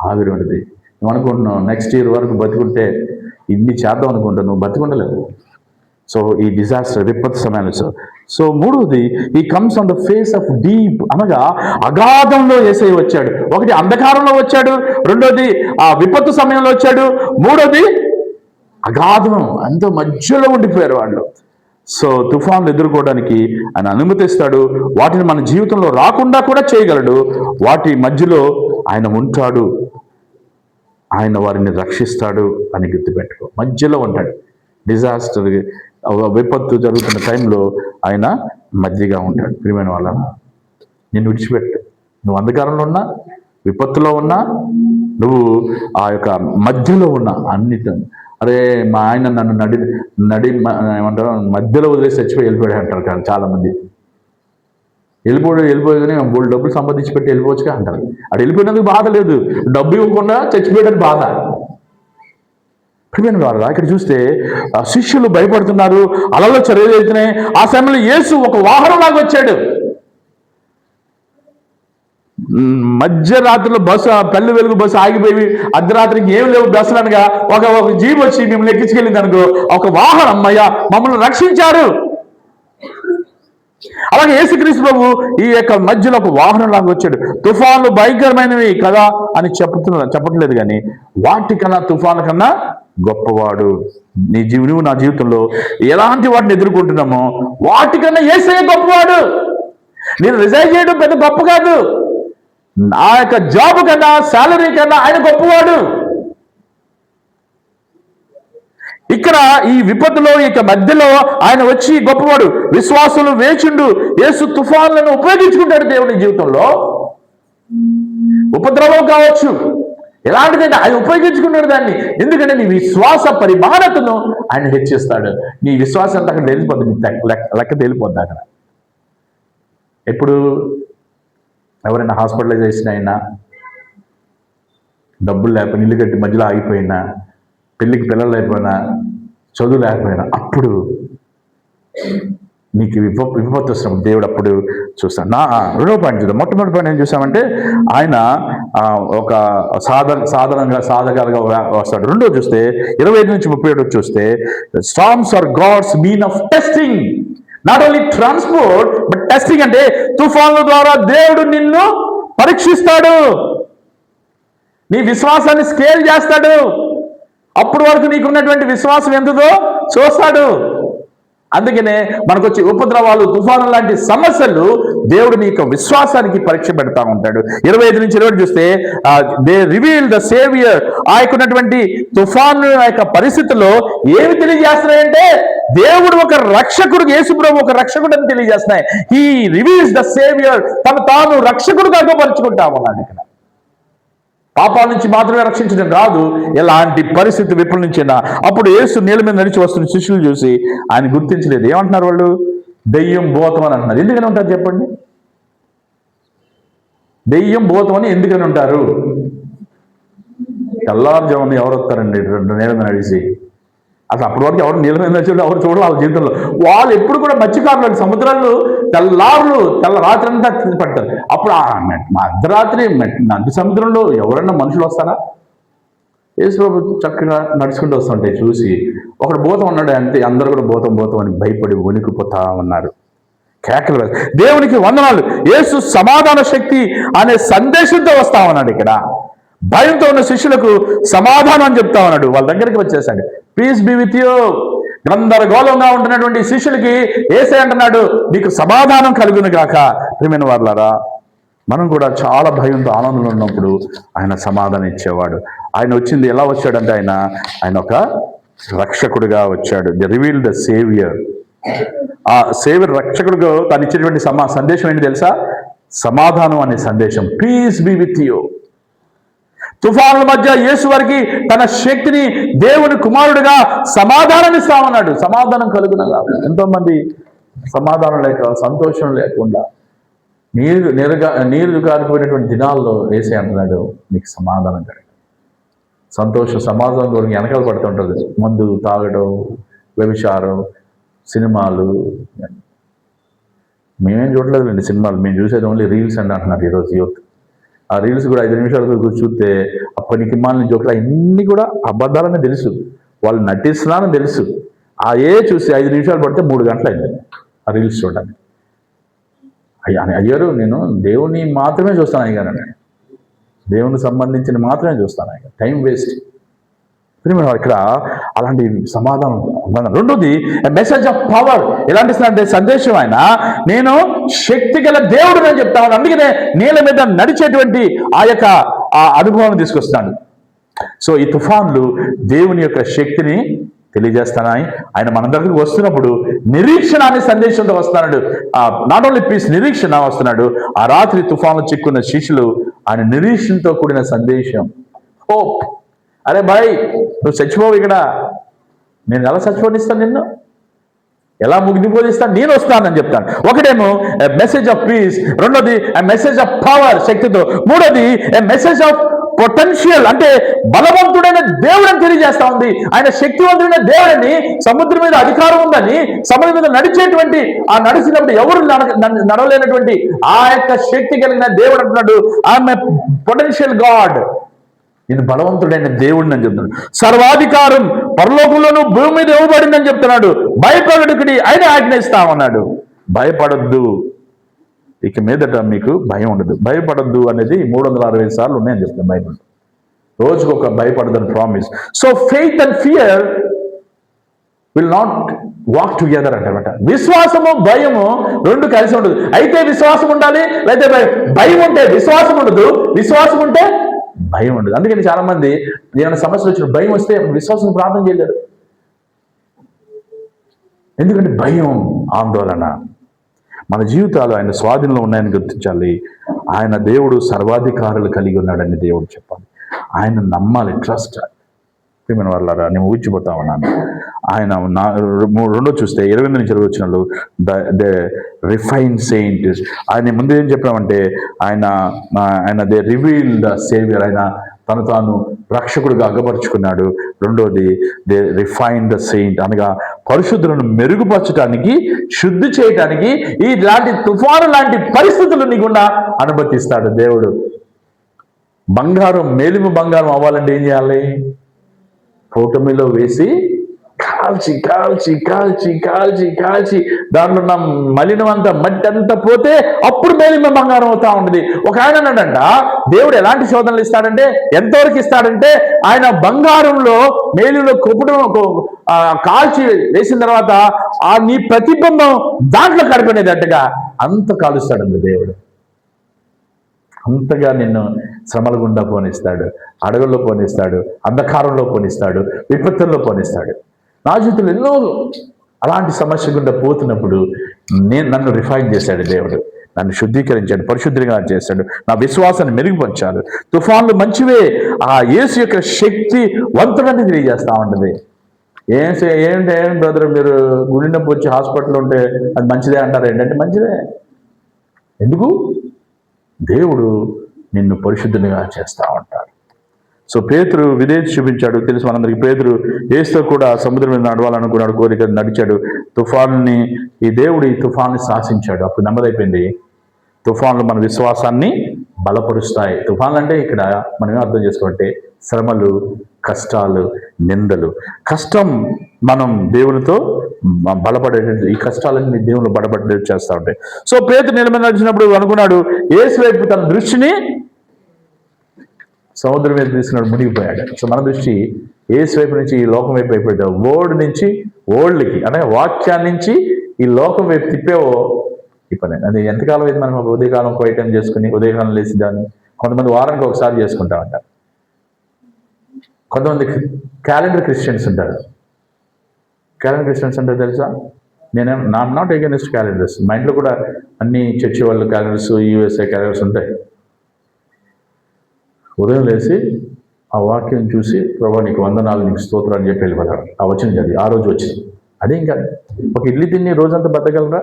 ఆవిరి ఉంటుంది. నువ్వు అనుకుంటున్నావు నెక్స్ట్ ఇయర్ వరకు బతుకుంటే ఇన్ని చేద్దాం అనుకుంటావు, నువ్వు బతుకుండలేవు. సో ఈ డిజాస్టర్ విపత్తు సమయంలో. సో మూడవది, he comes on the face of deep, అనగా అగాధంలో యేసయ్య వచ్చాడు. ఒకటి అంధకారంలో వచ్చాడు, రెండోది ఆ విపత్తు సమయంలో వచ్చాడు, మూడోది అగాధం, అంత మధ్యలో ఉండిపోయారు వాళ్ళు. సో తుఫాన్లు ఎదుర్కోవడానికి ఆయన అనుమతిస్తాడు. వాటిని మన జీవితంలో రాకుండా కూడా చేయగలడు. వాటి మధ్యలో ఆయన ఉంటాడు, ఆయన వారిని రక్షిస్తాడు అని గుర్తుపెట్టుకో. మధ్యలో ఉంటాడు. డిజాస్టర్, విపత్తు జరుగుతున్న టైంలో ఆయన మధ్యగా ఉంటాడు. ప్రియమైన వాళ్ళ, నిన్ను విడిచిపెట్టు. నువ్వు అంధకారంలో ఉన్నా, విపత్తులో ఉన్నా, నువ్వు ఆ యొక్క మధ్యలో ఉన్నా, అన్నిటి అరే మా ఆయన నన్ను నడి ఏమంటారు మధ్యలో వదిలేసి చచ్చిపోయి వెళ్ళిపోయాడు అంటారు కానీ చాలామంది. వెళ్ళిపోయి బోల్ డబ్బులు సంపాదించి పెట్టి వెళ్ళిపోవచ్చుగా అంటారు. అది వెళ్ళిపోయినందుకు బాధ లేదు, డబ్బు ఇవ్వకుండా చచ్చిపోయేటది బాధ. ప్రియమైన వారు, ఇక్కడ చూస్తే శిష్యులు భయపడుతున్నారు, అలలో చర్యలు వెళ్తున్నాయి. ఆ సమయంలో యేసు ఒక వాహనంలాగా వచ్చాడు. మధ్యరాత్రిలో బస్సు, పల్లె వెలుగు బస్సు ఆగిపోయి అర్ధరాత్రికి ఏం లేవు బస్సులు అనగా ఒక జీప్ వచ్చి మిమ్మల్ని ఎక్కించుకెళ్ళింది అనుకో, ఒక వాహనం అమ్మయ్య మమ్మల్ని రక్షించారు. అలాగే యేసుక్రీస్తు ప్రభు ఈ యొక్క మధ్యలో ఒక వాహనం లాగా వచ్చాడు. తుఫాన్లు భయంకరమైనవి కదా అని చెప్పట్లేదు, కానీ వాటికన్నా తుఫాను కన్నా గొప్పవాడు. నువ్వు నా జీవితంలో ఎలాంటి వాటిని ఎదుర్కొంటున్నామో వాటికన్నా యేసయ్య గొప్పవాడు. నేను రిజైన్ చేయడం పెద్ద గొప్ప కాదు. నా యొక్క జాబ్ కన్నా, శాలరీ కన్నా ఆయన గొప్పవాడు. ఇక్కడ ఈ విపత్తులో ఇక మధ్యలో ఆయన వచ్చి గొప్పవాడు. విశ్వాసులు వేచిండు. యేసు తుఫాన్లను ఉపయోగించుకుంటాడు దేవుని జీవితంలో. ఉపద్రవం కావచ్చు, ఎలాంటిదైనా ఆయన ఉపయోగించుకున్నాడు దాన్ని. ఎందుకంటే నీ విశ్వాస పరిమాణతను ఆయన హెచ్చిస్తాడు. నీ విశ్వాసం అంతా అక్కడ వెళ్ళిపోద్ది, నీ లెక్క తేలిపోద్ది. అక్కడ ఎప్పుడు ఎవరైనా హాస్పిటలైజేషన్ అయినా, డబ్బులు లేకపోయినా, ఇల్లు కట్టి మధ్యలో ఆగిపోయినా, పెళ్ళికి పిల్లలు లేకపోయినా, చదువు లేకపోయినా, అప్పుడు నీకు విపత్తు వస్తున్నప్పుడు దేవుడు అప్పుడు చూస్తాడు. రెండో పాయింట్ చూద్దాం. మొట్టమొదటి పాయింట్ ఏం చూసామంటే ఆయన ఒక సాధకాలుగా వస్తాడు. రెండో చూస్తే 25 నుంచి 37 చూస్తే storms are God's mean of testing, not only transport but testing. అంటే తుఫాన్ల ద్వారా దేవుడు నిన్ను పరీక్షిస్తాడు. నీ విశ్వాసాన్ని స్కేల్ చేస్తాడు. అప్పుడు వరకు నీకున్నటువంటి విశ్వాసం ఎంతదో చూస్తాడు. అందుకనే మనకు వచ్చే ఉపద్రవాలు, తుఫాను లాంటి సమస్యలు దేవుడు నీ యొక్క విశ్వాసానికి పరీక్ష పెడతా ఉంటాడు. 25 నుంచి 20 చూస్తే దే రివీల్ ద సేవియర్. ఆ యొక్క తుఫాను యొక్క పరిస్థితుల్లో ఏమి తెలియజేస్తున్నాయంటే దేవుడు ఒక రక్షకుడు, యేసుప్రభు ఒక రక్షకుడు అని తెలియజేస్తున్నాయి. He reveals the saviour. తాను రక్షకుడుగా అగపరుచుకుంటా ఉన్నాడు. ఇక్కడ పాపాల నుంచి మాత్రమే రక్షించడం కాదు, ఎలాంటి పరిస్థితి విప్పుల నుంచైనా. అప్పుడు యేసు నీళ్ళ మీద నడిచి వస్తున్న శిష్యులు చూసి ఆయన గుర్తించలేదు. ఏమంటున్నారు వాళ్ళు? దెయ్యం, భూతం అని అంటున్నారు. ఎందుకని ఉంటారు చెప్పండి? దెయ్యం, భూతం అని ఎందుకని ఉంటారు? తెల్లారుజామున ఎవరు వస్తారండి నీళ్ళ మీద నడిచి? అసలు అప్పటి వరకు ఎవరు నీళ్ళ మీద నడిచి ఎవరు చూడాలి వాళ్ళ జీవితంలో. వాళ్ళు ఎప్పుడు కూడా మత్స్యకారులు, సముద్రాలు తెల్ల రాత్రి అంతా పడతారు. అప్పుడు అర్ధరాత్రి నది సముద్రంలో ఎవరన్నా మనుషులు వస్తారా? యేసుప్రభు చక్కగా నడుచుకుంటూ వస్తుంటే చూసి ఒకడు భూతం ఉన్నాడు అంతే. అందరూ కూడా భూతం భూతం అని భయపడి వణికిపోతా ఉన్నారు. కేకలు. దేవునికి వందనాలు. యేసు సమాధాన శక్తి అనే సందేశంతో వస్తా ఉన్నాడు. ఇక్కడ భయంతో ఉన్న శిష్యులకు సమాధానం అని చెప్తా ఉన్నాడు. వాళ్ళ దగ్గరికి వచ్చేసాడు. Peace be with you. గందరగోళంగా ఉంటున్నటువంటి శిష్యులకి యేసయ్య అంటున్నాడు, నీకు సమాధానం కలుగును గాక. ప్రియమైన వారలారా, మనం కూడా చాలా భయంతో ఆనందంలో ఉన్నప్పుడు ఆయన సమాధానం ఇచ్చేవాడు. ఆయన వచ్చింది ఎలా వచ్చాడంటే ఆయన ఒక రక్షకుడిగా వచ్చాడు. The reveal the saviour. ఆ సేవియర్ రక్షకుడిగా తను ఇచ్చినటువంటి సందేశం ఏంటి తెలుసా? సమాధానం అనే సందేశం. Peace be with you. తుఫానుల మధ్య యేసు వారికి తన శక్తిని, దేవుని కుమారుడిగా సమాధానం ఇస్తా ఉన్నాడు. సమాధానం కలుగునగా. ఎంతో మంది సమాధానం లేక, సంతోషం లేకుండా నీరు కారిపోయినటువంటి దినాల్లో యేసే అంటున్నాడు, నీకు సమాధానం కలిగి. సమాధానం కొరకు వెనకాల పడుతుంటుంది. మందు తాగడం, వ్యభిచారం, సినిమాలు. మేమేం చూడలేదులేండి సినిమాలు, మేము చూసేది ఓన్లీ రీల్స్ అని అంటున్నారు ఈరోజు యూత్. ఆ రీల్స్ కూడా 5 నిమిషాలు చూస్తే ఆ పనికిమాలిన జోకులు అన్నీ కూడా అబద్ధాలని తెలుసు, వాళ్ళు నటిస్తున్నారని తెలుసు. చూసి 5 నిమిషాలు పడితే 3 గంటలు అయింది ఆ రీల్స్ చూడడానికి. అయ్యారు నేను దేవుని మాత్రమే చూస్తాను అయ్యానండి, దేవునికి సంబంధించిన మాత్రమే చూస్తాను. Time waste. ఇక్కడ అలాంటి సమాధానం. రెండోది మెసేజ్ ఆఫ్ పవర్. ఎలాంటి సందేశం? నేను శక్తి గల దేవుడు అని చెప్తా ఉన్నాను. అందుకనే నీళ్ళ మీద నడిచేటువంటి ఆ అనుభవాన్ని తీసుకొస్తాను. సో ఈ తుఫాన్లు దేవుని యొక్క శక్తిని తెలియజేస్తానని ఆయన మన దగ్గరికి వస్తున్నప్పుడు నిరీక్షణ అనే సందేశంతో వస్తున్నాడు. నాట్ ఓన్లీ పీస్, నిరీక్షణ వస్తున్నాడు. ఆ రాత్రి తుఫాన్లు చిక్కున్న శిష్యులు ఆయన నిరీక్షణతో కూడిన సందేశం, హోప్. అరే బాయ్, నువ్వు చచ్చిపోవు, ఇక్కడ నేను ఎలా చచ్చిపోనిస్తాను, నిన్ను ఎలా ముగిదిపోదిస్తాను, నేను వస్తానని చెప్తాను. ఒకటేమో మెసేజ్ ఆఫ్ పీస్, రెండోది మెసేజ్ ఆఫ్ పవర్, శక్తితో, మూడోది మెసేజ్ ఆఫ్ పొటెన్షియల్, అంటే బలవంతుడైన దేవుడని తెలియజేస్తా ఉంది. ఆయన శక్తివంతుడైన దేవుడని, సముద్రం మీద అధికారం ఉందని, సముద్రం మీద నడిచేటువంటి నడిచినప్పుడు ఎవరు నడవలేనటువంటి ఆ యొక్క శక్తి కలిగిన దేవుడు అంటున్నాడు, ఐఎమ్ ఎ పొటెన్షియల్ గాడ్. నేను బలవంతుడైన దేవుడిని అని చెప్తున్నాడు. సర్వాధికారం పరలోకంలోనూ భూమి మీద ఇవ్వబడిందని చెప్తున్నాడు. భయపడకుడి ఆయన ఆజ్ఞయిస్తామన్నాడు. భయపడద్దు, ఇక మీదట మీకు భయం ఉండదు. భయపడద్దు అనేది 365 సార్లు ఉన్నాయని చెప్తాను బైబిల్. రోజుకు ఒక భయపడదని promise. So faith and fear will not walk together అంటారన్నమాట. విశ్వాసము భయము రెండు కలిసి ఉండదు. అయితే విశ్వాసం ఉండాలి, అయితే భయం ఉంటే విశ్వాసం ఉండదు, విశ్వాసం ఉంటే భయం ఉండదు. అందుకని చాలా మంది ఏమైనా సమస్యలు వచ్చిన భయం వస్తే విశ్వాసం ప్రార్థన చేయలేరు. ఎందుకంటే భయం, ఆందోళన. మన జీవితాలు ఆయన స్వాధీనంలో ఉన్నాయని గుర్తించాలి. ఆయన దేవుడు సర్వాధికారులు కలిగి ఉన్నాడని దేవుడు చెప్పాలి. ఆయన నమ్మాలి, ట్రస్ట్. ప్రియమైన వాళ్ళారా, నేను ఊహించిపోతా ఉన్నాను. ఆయన రెండో చూస్తే 28 నుంచి 20 వచ్చినాడు ద రిఫైన్ సెయింట్. ఆయన ముందు ఏం చెప్పామంటే ఆయన దే రివీల్ ద సేవియర్. ఆయన తాను రక్షకుడిగా అగపరుచుకున్నాడు. రెండోది దే రిఫైన్ ద సెయింట్, అనగా పరిశుద్ధులను మెరుగుపరచడానికి, శుద్ధి చేయటానికి ఇలాంటి తుఫాను లాంటి పరిస్థితులు నీకుండా అనుమతిస్తాడు దేవుడు. మేలిమి బంగారం అవ్వాలంటే ఏం చేయాలి? కూటమిలో వేసి కాల్చి కాల్చి కాల్చి కాల్చి కాల్చి దాంట్లో ఉన్న మలినం అంతా మట్టి అంతా పోతే అప్పుడు మేలిమ బంగారం అవుతా ఉంటుంది. ఒక ఆయన అన్నాడంట, దేవుడు ఎలాంటి శోధనలు ఇస్తాడంటే, ఎంతవరకు ఇస్తాడంటే, ఆయన బంగారంలో మేలిలో కాల్చి వేసిన తర్వాత ఆ నీ ప్రతిబింబం దాంట్లో కడిపోయినట్టుగా అంత కాలుస్తాడండి దేవుడు. అంతగా నిన్ను శ్రమల గుండా పోనిస్తాడు, అడవుల్లో పోనిస్తాడు, అంధకారంలో పోనిస్తాడు, విపత్తుల్లో పోనిస్తాడు. నా జీవితంలో ఎన్నో అలాంటి సమస్య గుండా పోతున్నప్పుడు నన్ను రిఫైన్ చేశాడు దేవుడు, నన్ను శుద్ధీకరించాడు, పరిశుద్ధిగా చేశాడు, నా విశ్వాసాన్ని మెరుగుపరిచాడు. తుఫాన్లు మంచివే, ఆ యేసు యొక్క శక్తి వంతుడని తెలియజేస్తా ఉంటుంది. ఏంటి బ్రదర్, మీరు గుండె నొప్పి వచ్చి హాస్పిటల్లో ఉంటే అది మంచిదే అంటారు. ఏంటంటే మంచిదే. ఎందుకు? దేవుడు నిన్ను పరిశుద్ధునిగా చేస్తా ఉంటాడు. సో పేతురు విధేయత చూపించాడు, తెలుసు మనందరికి. పేతురు యేసుతో కూడా సముద్రం మీద నడవాలనుకున్నాడు, కోరిక నడిచాడు. తుఫాన్ని ఈ తుఫాన్ని శాసించాడు. అప్పుడు నెమ్మదైపోయింది. తుఫాన్లు మన విశ్వాసాన్ని బలపరుస్తాయి. తుఫాన్లు అంటే ఇక్కడ మనం అర్థం చేసుకోవాలంటే శ్రమలు, కష్టాలు, నిందలు. కష్టం మనం దేవునితో బలపడేటట్టు, ఈ కష్టాలన్నీ దేవుని బలపడేటట్టు చేస్తూ ఉంటాయి. సో పేతురు నీళ్ళ మీద నడిచినప్పుడు అనుకున్నాడు, యేసు వైపు తన దృష్టిని సముద్రం మీద తీసుకున్నాడు, మునిగిపోయాడు. సో మన దృష్టి యేసు వైపు నుంచి ఈ లోకం వైపు అయిపోయాడు. వర్డ్ నుంచి ఓల్డ్కి, అంటే వాక్యాన్ని నుంచి ఈ లోకం వైపు తిప్పేవో ఈ పని. అది ఎంతకాలం అయితే మనం ఉదయకాలం క్వైట్ టైం చేసుకుని ఉదయకాలం లేచి దాన్ని కొంతమంది వారానికి ఒకసారి చేసుకుంటా ఉంటారు. కొంతమంది క్యాలెండర్ క్రిస్టియన్స్ ఉంటారు. క్యాలెండర్ క్రిస్టియన్స్ అంటే తెలుసా? Not not against calendars. మా ఇంట్లో కూడా అన్ని చర్చి వాళ్ళు క్యాలెండర్స్, యూఎస్ఏ క్యాలెండర్స్ ఉంటాయి. ఉదయం లేచి ఆ వాక్యం చూసి, ప్రభా నీకు వందనాలు, నీకు స్తోత్రం అని చెప్పి వెళ్ళిపోతాడు. ఆ వచ్చింది అది ఆ రోజు వచ్చింది. అదేం కాదు. ఒక ఇడ్లీ తిని రోజంతా బతకగలరా?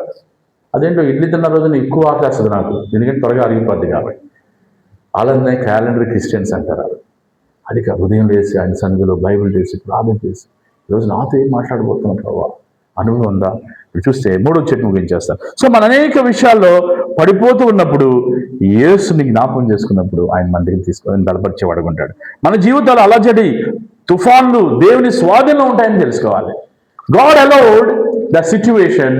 అదేంటో ఇడ్లీ తిన్న రోజున ఎక్కువ ఆకలిస్తుంది నాకు, ఎందుకంటే త్వరగా అరిగిపోద్ది కాబట్టి. వాళ్ళనే క్యాలెండర్ క్రిస్టియన్స్ అంటారు. అది కాదు. ఉదయం లేచి ఆయన సన్నిధిలో బైబిల్ చేసి ప్రార్థన చేసి, ఈరోజు నాతో ఏం మాట్లాడబోతున్నాను ప్రభావ, అనుభవం ఉందా? ఇప్పుడు చూస్తే 3వ చెట్టు ముగించేస్తాను. సో మన అనేక విషయాల్లో పడిపోతూ ఉన్నప్పుడు యేసుని జ్ఞాపకం చేసుకున్నప్పుడు ఆయన మన దగ్గర తీసుకొని బలపరిచేవాడు ఉంటాడు. మన జీవితాలు అలజడి, తుఫాన్లు దేవుని స్వాధీనంలో ఉంటాయని తెలుసుకోవాలి. God allowed the situation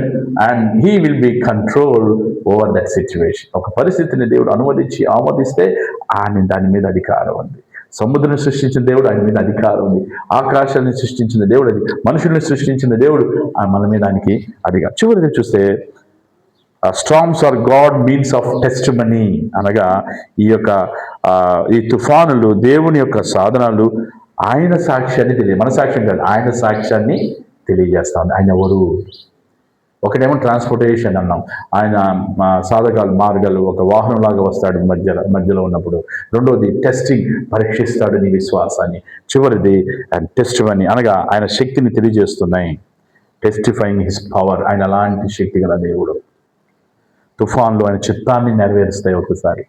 and he will be control over that situation. ఒక పరిస్థితిని దేవుడు ఆమోదిస్తే ఆయన దాని మీద అధికారం ఉంది. సముద్రాన్ని సృష్టించిన దేవుడు, ఆయన మీద అధికారం ఉంది. ఆకాశాన్ని సృష్టించిన దేవుడు, అది మనుషుల్ని సృష్టించిన దేవుడు, మన మీద ఆయనకి అధికారం. చివరిది చూస్తే storms are God means of testimony, అనగా ఈ తుఫానులు దేవుని యొక్క సాధనాలు. ఆయన సాక్ష్యాన్ని మన సాక్ష్యం కాదు, ఆయన సాక్ష్యాన్ని తెలియజేస్తా ఉంది. ఆయన ఎవరు? ఒకటేమో ట్రాన్స్పోర్టేషన్ అన్నాం, ఆయన సాధకాలు మార్గాలు, ఒక వాహనంలాగా వస్తాడు మధ్యలో ఉన్నప్పుడు. రెండోది టెస్టింగ్, పరీక్షిస్తాడు నీ విశ్వాసాన్ని. చివరిది టెస్ట్ మనీ, అనగా ఆయన శక్తిని తెలియజేస్తున్నాయి. టెస్టిఫైయింగ్ హిస్ పవర్, ఆయన అలాంటి శక్తి గల దేవుడు. తుఫాన్లు ఆయన చిత్తాన్ని నెరవేరుస్తాయి. ఒకసారి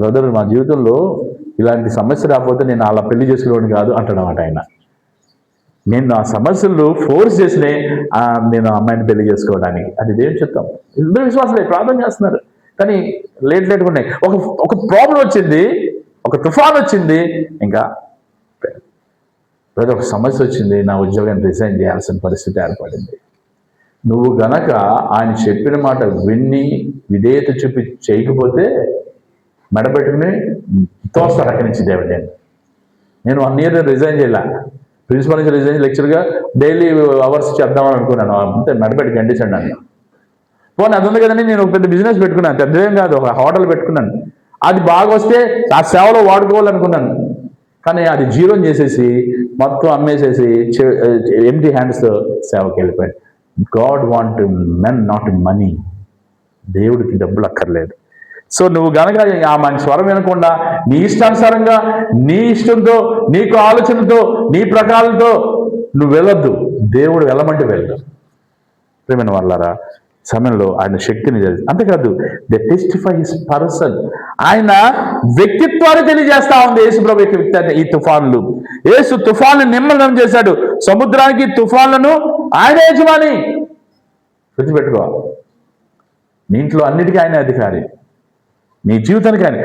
బ్రదర్, మా జీవితంలో ఇలాంటి సమస్య రాకపోతే నేను అలా పెళ్లి చేసుకునేవాడిని కాదు అంటాడన్నమాట ఆయన. నేను ఆ సమస్యలు ఫోర్స్ చేసినే నేను అమ్మాయిని పెళ్లి చేసుకోవడానికి. అది దేవుని చిత్తం. ఇద్దరు విశ్వాసలే ప్రార్థన చేస్తున్నారు, కానీ లేట్గా ఉన్నాయి. ఒక ప్రాబ్లం వచ్చింది, ఒక తుఫాన్ వచ్చింది, ఇంకా ఒక సమస్య వచ్చింది, నా ఉద్యోగాన్ని రిజైన్ చేయాల్సిన పరిస్థితి ఏర్పడింది. నువ్వు గనక ఆయన చెప్పిన మాట విన్ని విధేయత చూపి చేయకపోతే మెడబెట్టుకుని తోస్తాడు అక్కడి నుంచి దేవుడు. నేను 1 year రిజైన్ చేయాల, ప్రిన్సిపల్ నుంచి రిజైన్, లెక్చర్గా డైలీ అవర్స్ చేద్దామని అనుకున్నాను. అంతే మెడబెట్టి గండిసండి అన్న. పోనీ అది ఉంది కదండి, నేను ఒక పెద్ద బిజినెస్ పెట్టుకున్నాను, పెద్దదేం కాదు, ఒక హోటల్ పెట్టుకున్నాను. అది బాగా వస్తే ఆ సేవలో వాడుకోవాలనుకున్నాను, కానీ అది జీరోని చేసేసి మొత్తం అమ్మేసేసి ఎంటీ హ్యాండ్స్తో సేవకి వెళ్ళిపోయాడు. God want men, not money. దేవుడికి డబ్బులు అక్కర్లేదు. సో నువ్వు గనక ఆ మన స్వరం వినకుండా నీ ఇష్టానుసారంగా, నీ ఇష్టంతో, నీకు ఆలోచనతో, నీ ప్రకారంతో నువ్వు వెళ్ళొద్దు. దేవుడు వెళ్ళమంటే వెళ్ళు. ప్రేమైన వాళ్ళారా, సమయంలో ఆయన శక్తిని అంతేకాదు, ద టెస్టిఫై హిస్ పర్సన్, ఆయన వ్యక్తిత్వాన్ని తెలియజేస్తా ఉంది. యేసుప్రభు యొక్క వ్యక్తి. ఈ తుఫాన్లు, యేసు తుఫాన్లు నిమ్మలం చేశాడు. సముద్రానికి తుఫాన్లను ఆయన యజమాని. గుర్తుపెట్టుకో, నీ ఇంట్లో అన్నిటికీ ఆయన అధికారి, నీ జీవితానికి ఆయన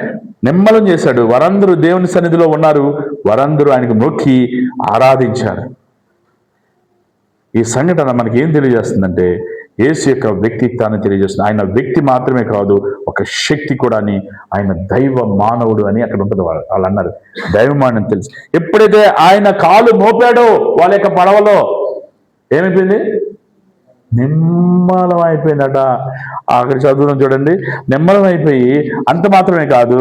నిమ్మలం చేశాడు. వారందరూ దేవుని సన్నిధిలో ఉన్నారు, వారందరూ ఆయనకు మొక్కి ఆరాధించారు. ఈ సంఘటన మనకి ఏం తెలియజేస్తుందంటే యేసు యొక్క వ్యక్తిత్వాన్ని తెలియజేస్తుంది. ఆయన వ్యక్తి మాత్రమే కాదు, ఒక శక్తి కూడా అని. ఆయన దైవ మానవుడు అని అక్కడ ఉంటుంది. వాళ్ళు అన్నారు దైవమానం తెలుసు. ఎప్పుడైతే ఆయన కాలు మోపాడో వాళ్ళ యొక్క పడవలో ఏమైపోయింది? నిమ్మలం అయిపోయిందట. అక్కడ చదువును చూడండి, నిమ్మలం అయిపోయి అంత మాత్రమే కాదు,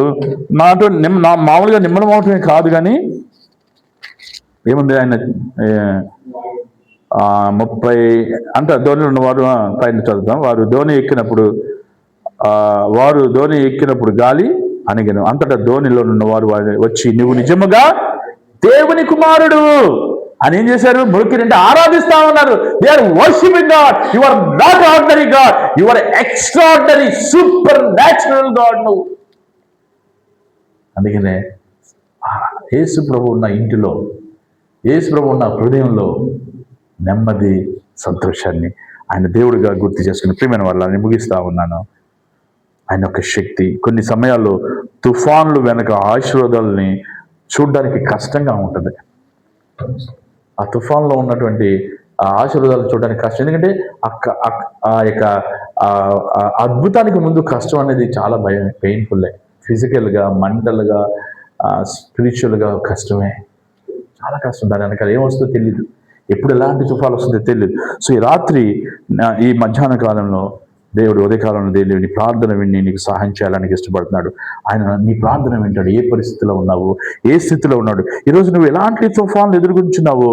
మామూలుగా నిమ్మలం అవటమే కాదు కానీ ఏముంది, ఆయన 30 అంటే ధోనిలో ఉన్నవారు పైన చదువుతాం. వారు ధోని ఎక్కినప్పుడు గాలి అణిగెను. అంతటా ధోనిలో ఉన్నవారు వచ్చి నువ్వు నిజముగా దేవుని కుమారుడు అని ఏం చేశారు? మొక్కినంటే ఆరాధిస్తా ఉన్నారు. They are worshiping God. You are not ordinary god, you are extraordinary supernatural god నువ్వు. అందుకనే యేసు ప్రభు ఉన్న ఇంటిలో, యేసు ప్రభు ఉన్న హృదయంలో నెమ్మది, సంతోషాన్ని ఆయన దేవుడిగా గుర్తు చేసుకుని ప్రియమైన వాళ్ళని ముగిస్తా ఉన్నాను. ఆయన యొక్క శక్తి కొన్ని సమయాల్లో తుఫాన్లు వెనక ఆశీర్వాదాలని చూడడానికి కష్టంగా ఉంటుంది. ఆ తుఫాన్లో ఉన్నటువంటి ఆ ఆశీర్వాదాలు చూడడానికి కష్టం. ఎందుకంటే ఆ యొక్క అద్భుతానికి ముందు కష్టం అనేది చాలా పెయిన్ఫుల్లే. ఫిజికల్గా, మెంటల్గా, స్పిరిచువల్గా కష్టమే, చాలా కష్టం. దాని వెనకాల ఏమొస్తుందో తెలియదు, ఎప్పుడు ఎలాంటి తుఫాలు వస్తుందో తెలియదు. సో ఈ రాత్రి ఈ మధ్యాహ్న కాలంలో దేవుడు, ఉదయకాలంలో దేవుడు నీ ప్రార్థన విని నీకు సహాయం చేయాలని ఇష్టపడుతున్నాడు. ఆయన నీ ప్రార్థన వింటాడు. ఏ పరిస్థితిలో ఉన్నావు, ఏ స్థితిలో ఉన్నాడు. ఈరోజు నువ్వు ఎలాంటి తుఫాన్లు ఎదుర్కొంటున్నావో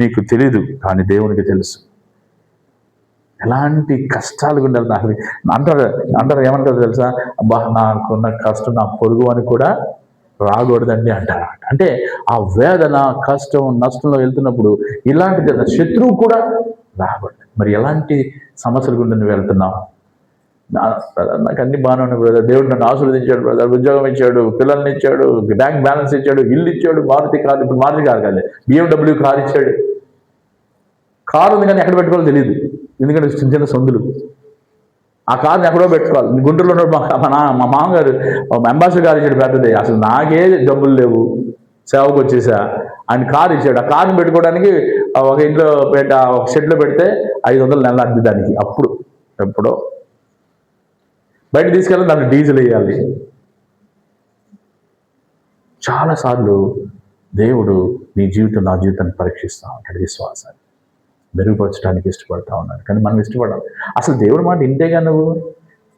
నీకు తెలియదు, కానీ దేవునికి తెలుసు. ఎలాంటి కష్టాలు ఉండాలి నాకు అంటారు ఏమంటారు తెలుసా? అబ్బా, నాకున్న కష్టం నా పొరుగు అని కూడా రాకూడదండి అంటారు. అంటే ఆ వేదన, కష్టం, నష్టంలో వెళ్తున్నప్పుడు ఇలాంటి శత్రువు కూడా రాకూడదు. మరి ఎలాంటి సమస్యలు గుండా నువ్వు వెళ్తున్నావు? నాకు అన్ని బాగానే ఉన్నాయి బ్రదర్, దేవుడు నన్ను ఆశీర్వదించాడు బ్రదర్, ఉద్యోగం ఇచ్చాడు, పిల్లల్ని ఇచ్చాడు, బ్యాంక్ బ్యాలెన్స్ ఇచ్చాడు, ఇల్లు ఇచ్చాడు, మారుతి కారు, ఇప్పుడు మారుతి కారు కాదు, BMW కారు ఇచ్చాడు. కారు ఉంది కానీ ఎక్కడ పెట్టుకోవాలో తెలియదు, ఎందుకంటే చిన్న చిన్న సందులు. ఆ కార్ని ఎక్కడో పెట్టుకోవాలి. గుంటూరులో మా మామగారు అంబాసిడర్ కారు ఇచ్చాడు పెద్దది. అసలు నాకే డబ్బులు లేవు, సేవకు వచ్చేసా. ఆయన కారు ఇచ్చాడు. ఆ కార్ని పెట్టుకోవడానికి ఒక ఇంట్లో ఒక షెడ్లో పెడితే 500 నెలలు అద్దె దానికి. అప్పుడు ఎప్పుడో బయట తీసుకెళ్ళి దాన్ని డీజిల్ వేయాలి. చాలాసార్లు దేవుడు నీ జీవితం, నా జీవితాన్ని పరీక్షిస్తూ ఉంటాడు. విశ్వాసాన్ని మెరుగుపరచడానికి ఇష్టపడతా ఉన్నాడు, కానీ మనం ఇష్టపడాలి. అసలు దేవుడి మాట ఇంటేగా నువ్వు,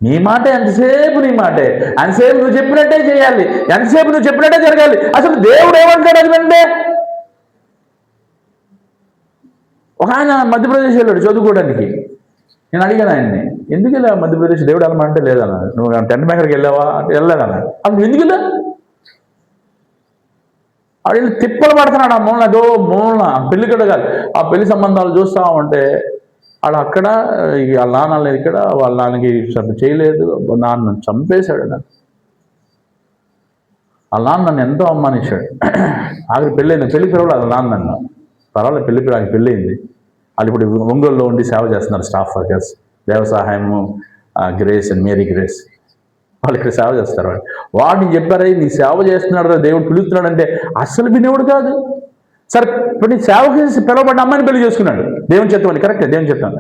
నీ మాట ఎంతసేపు నీ మాటే, ఎంతసేపు నువ్వు చెప్పినట్టే చేయాలి, ఎంతసేపు నువ్వు చెప్పినట్టే జరగాలి. అసలు దేవుడు ఏమంటాడు అది వింటే? ఒక ఆయన మధ్యప్రదేశ్ వెళ్ళాడు చదువుకోవడానికి. నేను అడిగాను ఆయన్ని, ఎందుకు వెళ్ళా మధ్యప్రదేశ్? దేవుడు వెళ్ళమంటే లేదన్నా. నువ్వు టెంట్ మేకర్కి వెళ్ళావా అంటే వెళ్ళలేదన్నా. అప్పుడు ఎందుకు వెళ్ళా? ఆడు తిప్పలు పడుతున్నాడు. ఆ మూలన ఏదో మూలన పెళ్లి కూడా కాదు, ఆ పెళ్లి సంబంధాలు చూస్తూ ఉంటే ఆడు అక్కడ వాళ్ళ నాన్న లేదు, ఇక్కడ వాళ్ళ నాన్నకి చేయలేదు, నాన్న చంపేశాడు. నన్ను వాళ్ళ నాన్న నన్ను ఎంతో అవమానించాడు. ఆఖరి పెళ్ళైంది, పెళ్లి పిల్లలు వాళ్ళ నాన్న నన్ను పర్వాలేదు, పెళ్లి పిల్లలకి పెళ్ళయింది. వాళ్ళు ఇప్పుడు ఒంగోలులో ఉండి సేవ చేస్తున్నారు, స్టాఫ్ వర్కర్స్, దేవ సహాయము, గ్రేస్ అండ్ మేరీ గ్రేస్. వాళ్ళు ఇక్కడ సేవ చేస్తారు. వాడిని చెప్పారు, నీ సేవ చేస్తున్నాడు, దేవుడు పిలుస్తున్నాడంటే అస్సలు వినేవాడు కాదు. సరే ఇప్పుడు నీ సేవ చేసి పిలవబడ్డ అమ్మాయిని పెళ్లి చేసుకున్నాడు, దేవుని చెప్తామని. కరెక్టే, దేవుని చెప్తాను.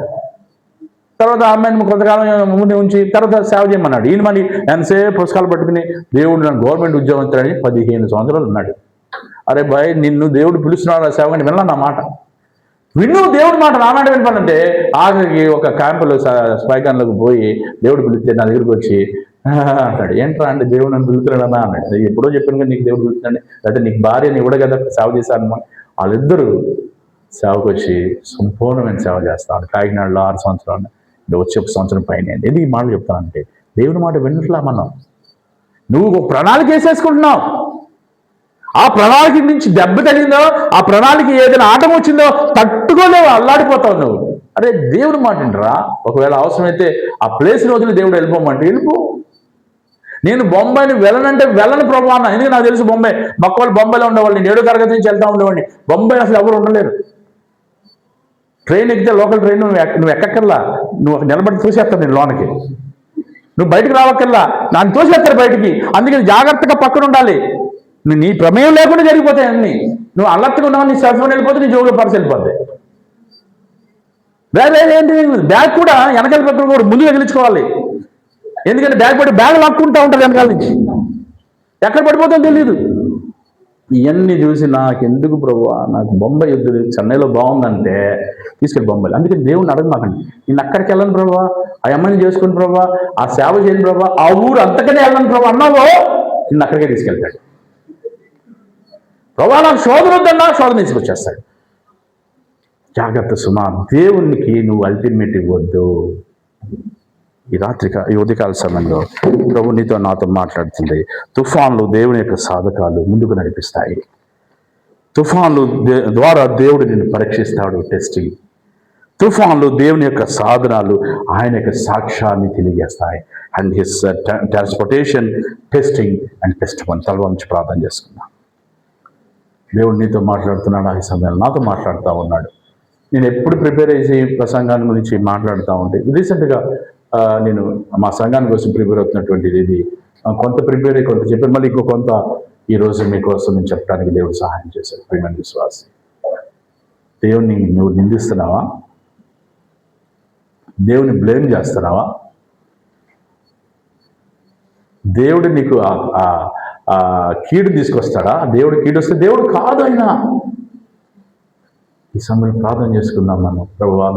తర్వాత ఆ అమ్మాయిని కొంతకాలం ముందు ఉంచి తర్వాత సేవ చేయమన్నాడు. ఈయన మళ్ళీ ఎంతసేపు పుస్తకాలు పట్టుకుని దేవుడు నన్ను గవర్నమెంట్ ఉద్యోగం ఇస్తాడని 15 సంవత్సరాలు ఉన్నాడు. అరే బాయ్, నిన్ను దేవుడు పిలుస్తున్నాడు ఆ సేవ కంటే విన్నా నా మాట, విన్ను దేవుడి మాట నానాడు వినపాలంటే. ఆఖరికి ఒక క్యాంపులో స్పైకాన్లోకి పోయి దేవుడు పిలిస్తే నా దగ్గరికి వచ్చి అంటాడు, ఏంట్రా అంటే దేవుడు నన్ను పిలుతున్నాడన్నా అన్నాడు. ఎప్పుడో చెప్పాను కదా నీకు దేవుడు పిలుస్తున్నాడు, అయితే నీకు భార్యని ఇవ్వడు కదా సేవ చేశాను. వాళ్ళిద్దరూ సేవకు వచ్చి సంపూర్ణమైన సేవ చేస్తాను. కాకినాడలో 6 సంవత్సరాలు, వచ్చి 1 సంవత్సరం పైన. ఎందుకు ఈ మాటలు చెప్తానంటే, దేవుడి మాట విన్నట్లా మనం, నువ్వు ఒక ప్రణాళిక వేసేసుకుంటున్నావు. ఆ ప్రణాళిక నుంచి దెబ్బ తగిలిందో, ఆ ప్రణాళిక ఏదైనా ఆటం వచ్చిందో తట్టుకోలేవు, అల్లాడిపోతావు నువ్వు. అరే దేవుడు మాట వినరా. ఒకవేళ అవసరమైతే ఆ ప్లేస్ రోజులు దేవుడు వెళ్ళిపోమంటే వెళ్ళిపో. నేను బొంబాయిని వెళ్ళనంటే వెళ్ళని ప్రభావ అన్న. ఎందుకు నాకు తెలుసు బొంబాయి, మక్క వాళ్ళు బొంబాయిలో ఉండేవాళ్ళు. నేను 7వ తరగతి నుంచి వెళ్తా ఉండేవాడిని. బొంబాయి అసలు ఎవరు ఉండలేరు. ట్రైన్ ఎక్కితే లోకల్ ట్రైన్ నువ్వు ఎక్కక్కర్లా, నువ్వు నిలబడి తోసేస్తావు నేను లోనకి, నువ్వు బయటకు రావక్కర్లా, నన్ను తోసేస్తారు బయటికి. అందుకని జాగ్రత్తగా పక్కన ఉండాలి. నీ ప్రమేయం లేకుండా జరిగిపోతాయి అన్నీ. నువ్వు అలర్ట్గా ఉన్నావు, నీ సెల్ ఫోన్ వెళ్ళిపోతే నీ జోబులో పర్స్ వెళ్ళిపోతాయి. ఏంటి, బ్యాగ్ కూడా వెనకాల పెట్టుకుని కూడా ముందు తగిలించుకోవాలి. ఎందుకంటే బ్యాగ్ లాక్కుంటా ఉంటుంది వెనకాల నుంచి, ఎక్కడ పడిపోతుందో తెలియదు. ఇవన్నీ చూసి నాకెందుకు ప్రభువా, నాకు బొంబాయి వద్దు, చెన్నైలో బాగుందంటే తీసుకెళ్ళి బొంబాయి. అందుకే దేవుణ్ణి అడగమాకండి, నేను అక్కడికి వెళ్ళను ప్రభువా, ఆ అమ్మని చేసుకుని ప్రభువా, ఆ సేవ చేయను ప్రభువా, ఆ ఊరు అంతకనే వెళ్ళను ప్రభు అన్నావో నిన్ను అక్కడికే తీసుకెళ్తాడు. ప్రభువా నాకు శోధన వద్దన్నా శోధన తీసుకొచ్చేస్తాడు. జాగ్రత్త సుమా, దేవునికి నువ్వు అల్టిమేట్ ఇవ్వద్దు. ఈ ఉదయకాల సమయంలో ప్రభు నీతో నాతో మాట్లాడుతుంది. తుఫాన్లు దేవుని యొక్క సాధకాలు ముందుకు నడిపిస్తాయి. తుఫాన్లు ద్వారా దేవుడు నిన్ను పరీక్షిస్తాడు, టెస్టింగ్. తుఫాన్లు దేవుని యొక్క సాధనాలు ఆయన యొక్క సాక్ష్యాన్ని తెలియజేస్తాయి. And his transportation, testing and testimony. తలవంచి ప్రార్థన చేసుకున్నాం. దేవుడు నీతో మాట్లాడుతున్నాడు, ఆ సమయంలో నాతో మాట్లాడుతూ ఉన్నాడు. నేను ఎప్పుడు ప్రిపేర్ చేసి ప్రసంగాన్ని గురించి మాట్లాడుతూ ఉంటే, రీసెంట్గా నేను మా సంఘాన్ని కోసం ప్రిపేర్ అవుతున్నటువంటిది ఇది కొంత ప్రిపేర్ అయ్యి కొంత చెప్పాను, మళ్ళీ ఇంకో కొంత ఈరోజు మీకోసం నేను చెప్పడానికి దేవుడు సహాయం చేశాడు. ప్రియమైన విశ్వాసి, దేవుని నువ్వు నిందిస్తున్నావా? దేవుని బ్లేమ్ చేస్తున్నావా? దేవుడు నీకు కీడు తీసుకొస్తాడా? దేవుడు కీడు వస్తే దేవుడు కాదు. అయినా ఈ సమయంలో ప్రార్థన చేసుకుందాం మనం. ప్రభువా